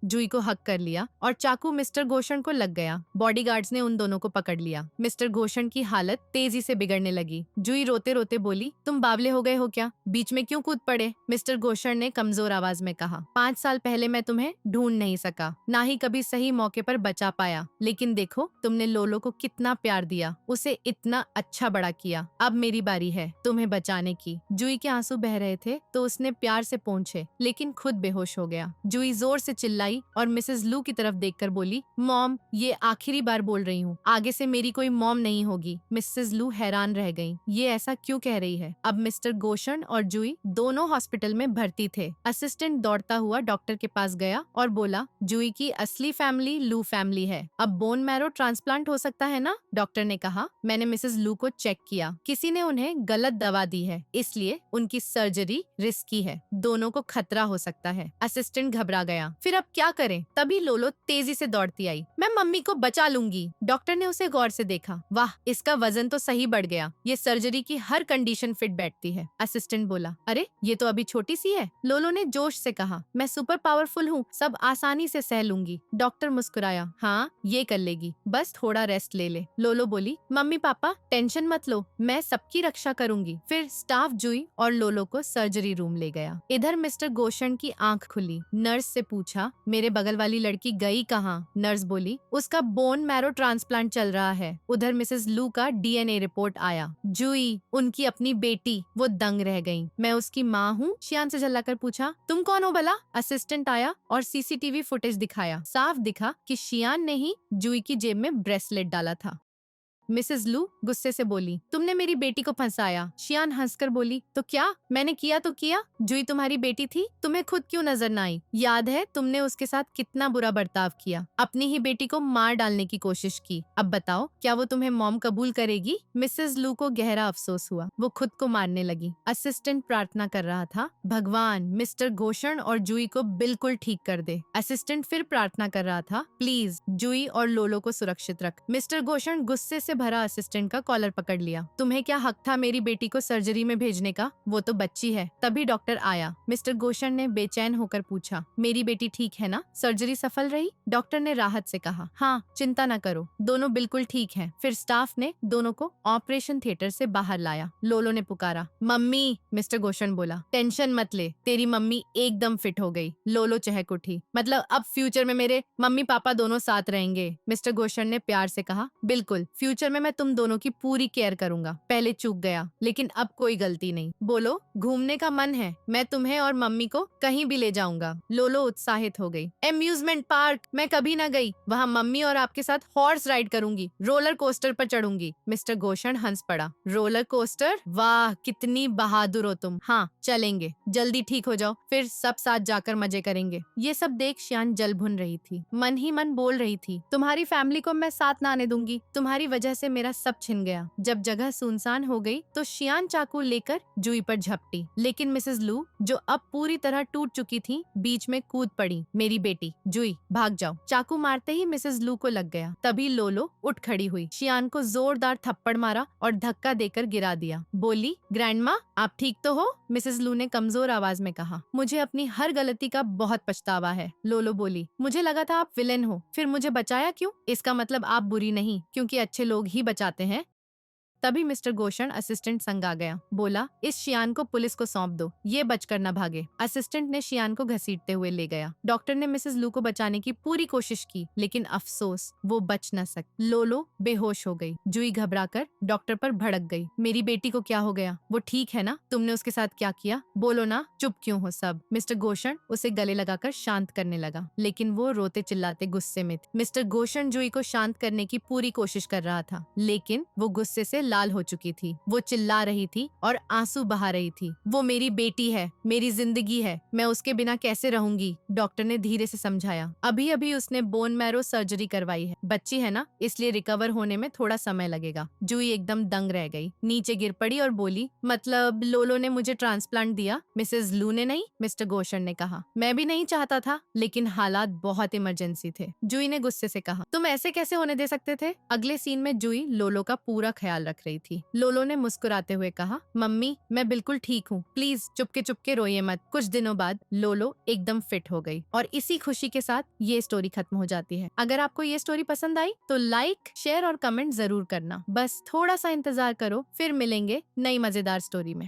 जुई को हक कर लिया और चाकू मिस्टर घोषण को लग गया। बॉडीगार्ड्स ने उन दोनों को पकड़ लिया। मिस्टर घोषण की हालत तेजी से बिगड़ने लगी। जुई रोते रोते बोली तुम बावले हो गए हो क्या? बीच में क्यों कूद पड़े? मिस्टर घोषण ने कमजोर आवाज में कहा 5 साल पहले मैं तुम्हें ढूंढ नहीं सका, ना ही कभी सही मौके पर बचा पाया, लेकिन देखो तुमने लोलो को कितना प्यार दिया, उसे इतना अच्छा बड़ा किया। अब मेरी बारी है तुम्हें बचाने की। जुई के आंसू बह रहे थे तो उसने प्यार से पोंछे, लेकिन खुद बेहोश हो गया। जुई जोर से चिल्लाई और मिसेस लू की तरफ देखकर बोली मॉम ये आखिरी बार बोल रही हूँ, आगे से मेरी कोई मॉम नहीं होगी। मिसेस लू हैरान रह गयी, ये ऐसा क्यों कह रही है? अब मिस्टर गोशन और जुई दोनों हॉस्पिटल में भर्ती थे। असिस्टेंट दौड़ता हुआ डॉक्टर के पास गया और बोला जुई की असली फैमिली लू फैमिली है, अब बोन मैरो ट्रांसप्लांट हो सकता है ना? डॉक्टर ने कहा मैंने मिसेस लू को चेक किया, किसी ने उन्हें गलत दवा दी है, इसलिए उनकी सर्जरी रिस्की है, दोनों को खतरा हो सकता है। असिस्टेंट घबरा गया, फिर अब क्या करें? तभी लोलो तेजी से दौड़ती आई। मैं मम्मी को बचा लूंगी। डॉक्टर ने उसे गौर से देखा, वाह इसका वजन तो सही बढ़ गया, ये सर्जरी की हर कंडीशन फिट बैठती है। असिस्टेंट बोला अरे ये तो अभी छोटी सी है। लोलो ने जोश से कहा मैं सुपर पावरफुल हूँ, सब आसानी से सह लूंगी। डॉक्टर मुस्कुराया, हाँ ये कर लेगी, बस थोड़ा रेस्ट ले ले। लोलो बोली मम्मी पापा टेंशन मत लो, मैं सबकी रक्षा करूंगी। फिर स्टाफ जुई और लोलो को सर्जरी रूम ले गया। इधर मिस्टर गोशन की आंख खुली। नर्स से पूछा मेरे बगल वाली लड़की गई कहाँ? नर्स बोली उसका बोन मैरो ट्रांसप्लांट चल रहा है। उधर मिसेस लू का डीएनए रिपोर्ट आया। जुई उनकी अपनी बेटी, वो दंग रह गईं। मैं उसकी माँ हूँ? शियान से झल्लाकर पूछा। तुम कौन हो भला? असिस्टेंट आया और सीसीटीवी फुटेज दिखाया। साफ दिखा कि शियान ने ही जुई की जेब में ब्रेसलेट डाला था। मिसेस लू गुस्से से बोली तुमने मेरी बेटी को फंसाया। शियान हंसकर बोली तो क्या, मैंने किया तो किया, जुई तुम्हारी बेटी थी, तुम्हें खुद क्यों नजर न आई? याद है तुमने उसके साथ कितना बुरा बर्ताव किया, अपनी ही बेटी को मार डालने की कोशिश की। अब बताओ क्या वो तुम्हें मॉम कबूल करेगी? मिसेस लू को गहरा अफसोस हुआ, वो खुद को मारने लगी। असिस्टेंट प्रार्थना कर रहा था, भगवान मिस्टर घोषण और जुई को बिल्कुल ठीक कर दे। असिस्टेंट फिर प्रार्थना कर रहा था, प्लीज जुई और लोलो को सुरक्षित रख। मिस्टर घोषण गुस्से से भरा असिस्टेंट का कॉलर पकड़ लिया। तुम्हें क्या हक था मेरी बेटी को सर्जरी में भेजने का? वो तो बच्ची है। तभी डॉक्टर आया। मिस्टर घोषण ने बेचैन होकर पूछा मेरी बेटी ठीक है ना? सर्जरी सफल रही? डॉक्टर ने राहत से कहा हाँ चिंता न करो, दोनों बिल्कुल ठीक हैं। फिर स्टाफ ने दोनों को ऑपरेशन थिएटर से बाहर लाया। लोलो ने पुकारा मम्मी। मिस्टर घोषण बोला टेंशन मत ले, तेरी मम्मी एकदम फिट हो गई। लोलो चहक उठी, मतलब अब फ्यूचर में मेरे मम्मी पापा दोनों साथ रहेंगे? मिस्टर घोषण ने प्यार से कहा बिल्कुल, फ्यूचर में मैं तुम दोनों की पूरी केयर करूंगा। पहले चूक गया लेकिन अब कोई गलती नहीं। बोलो घूमने का मन है, मैं तुम्हें और मम्मी को कहीं भी ले जाऊंगा। लोलो उत्साहित हो गई। Amusement park? मैं कभी ना गई, वहाँ मम्मी और आपके साथ हॉर्स राइड करूंगी, रोलर कोस्टर पर चढ़ूंगी। मिस्टर घोषण हंस पड़ा, रोलर कोस्टर? वाह कितनी बहादुर हो तुम। हाँ चलेंगे, जल्दी ठीक हो जाओ, फिर सब साथ जाकर मजे करेंगे। ये सब देख शियान जल भुन रही थी, मन ही मन बोल रही थी तुम्हारी फैमिली को मैं साथ ना आने दूंगी, तुम्हारी वजह से मेरा सब छिन गया। जब जगह सुनसान हो गई तो शियान चाकू लेकर जुई पर झपटी, लेकिन मिसेस लू जो अब पूरी तरह टूट चुकी थी बीच में कूद पड़ी। मेरी बेटी जुई भाग जाओ। चाकू मारते ही मिसेस लू को लग गया। तभी लोलो उठ खड़ी हुई, शियान को जोरदार थप्पड़ मारा और धक्का देकर गिरा दिया। बोली ग्रैंडमा आप ठीक तो हो? मिसेस लू ने कमजोर आवाज में कहा मुझे अपनी हर गलती का बहुत पछतावा है। लोलो बोली मुझे लगा था आप विलेन हो, फिर मुझे बचाया क्यों? इसका मतलब आप बुरी नहीं, क्योंकि अच्छे लोग ही बचाते हैं। तभी मिस्टर घोषण असिस्टेंट संग आ गया। बोला इस शियान को पुलिस को सौंप दो, ये बचकर न भागे। असिस्टेंट ने शियान को घसीटते हुए ले गया। डॉक्टर ने मिसेस लू को बचाने की पूरी कोशिश की, लेकिन अफसोस वो बच न सकी। लोलो बेहोश हो गई। जुई घबराकर डॉक्टर पर भड़क गई। मेरी बेटी को क्या हो गया? वो ठीक है ना? तुमने उसके साथ क्या किया? बोलो ना, चुप क्यों हो सब? मिस्टर घोषण उसे गले लगाकर शांत करने लगा, लेकिन वो रोते चिल्लाते गुस्से में थे। मिस्टर घोषण जुई को शांत करने की पूरी कोशिश कर रहा था, लेकिन वो गुस्से से लाल हो चुकी थी। वो चिल्ला रही थी और आंसू बहा रही थी। वो मेरी बेटी है, मेरी जिंदगी है, मैं उसके बिना कैसे रहूंगी? डॉक्टर ने धीरे से समझाया। अभी अभी उसने बोन मैरो सर्जरी करवाई है, बच्ची है ना, इसलिए रिकवर होने में थोड़ा समय लगेगा। जूही एकदम दंग रह गई, नीचे गिर पड़ी और बोली, मतलब लोलो ने मुझे ट्रांसप्लांट दिया? मिसेस लू ने नहीं, मिस्टर गोशन ने कहा। मैं भी नहीं चाहता था, लेकिन हालात बहुत इमरजेंसी थे। जूही ने गुस्से से कहा, तुम ऐसे कैसे होने दे सकते थे? अगले सीन में जूही लोलो का पूरा ख्याल रख रही थी। लोलो ने मुस्कुराते हुए कहा, मम्मी मैं बिल्कुल ठीक हूँ, प्लीज चुपके चुपके रोइए मत। कुछ दिनों बाद लोलो एकदम फिट हो गई और इसी खुशी के साथ ये स्टोरी खत्म हो जाती है। अगर आपको ये स्टोरी पसंद आई तो लाइक, शेयर और कमेंट जरूर करना। बस थोड़ा सा इंतजार करो, फिर मिलेंगे नई मजेदार स्टोरी में।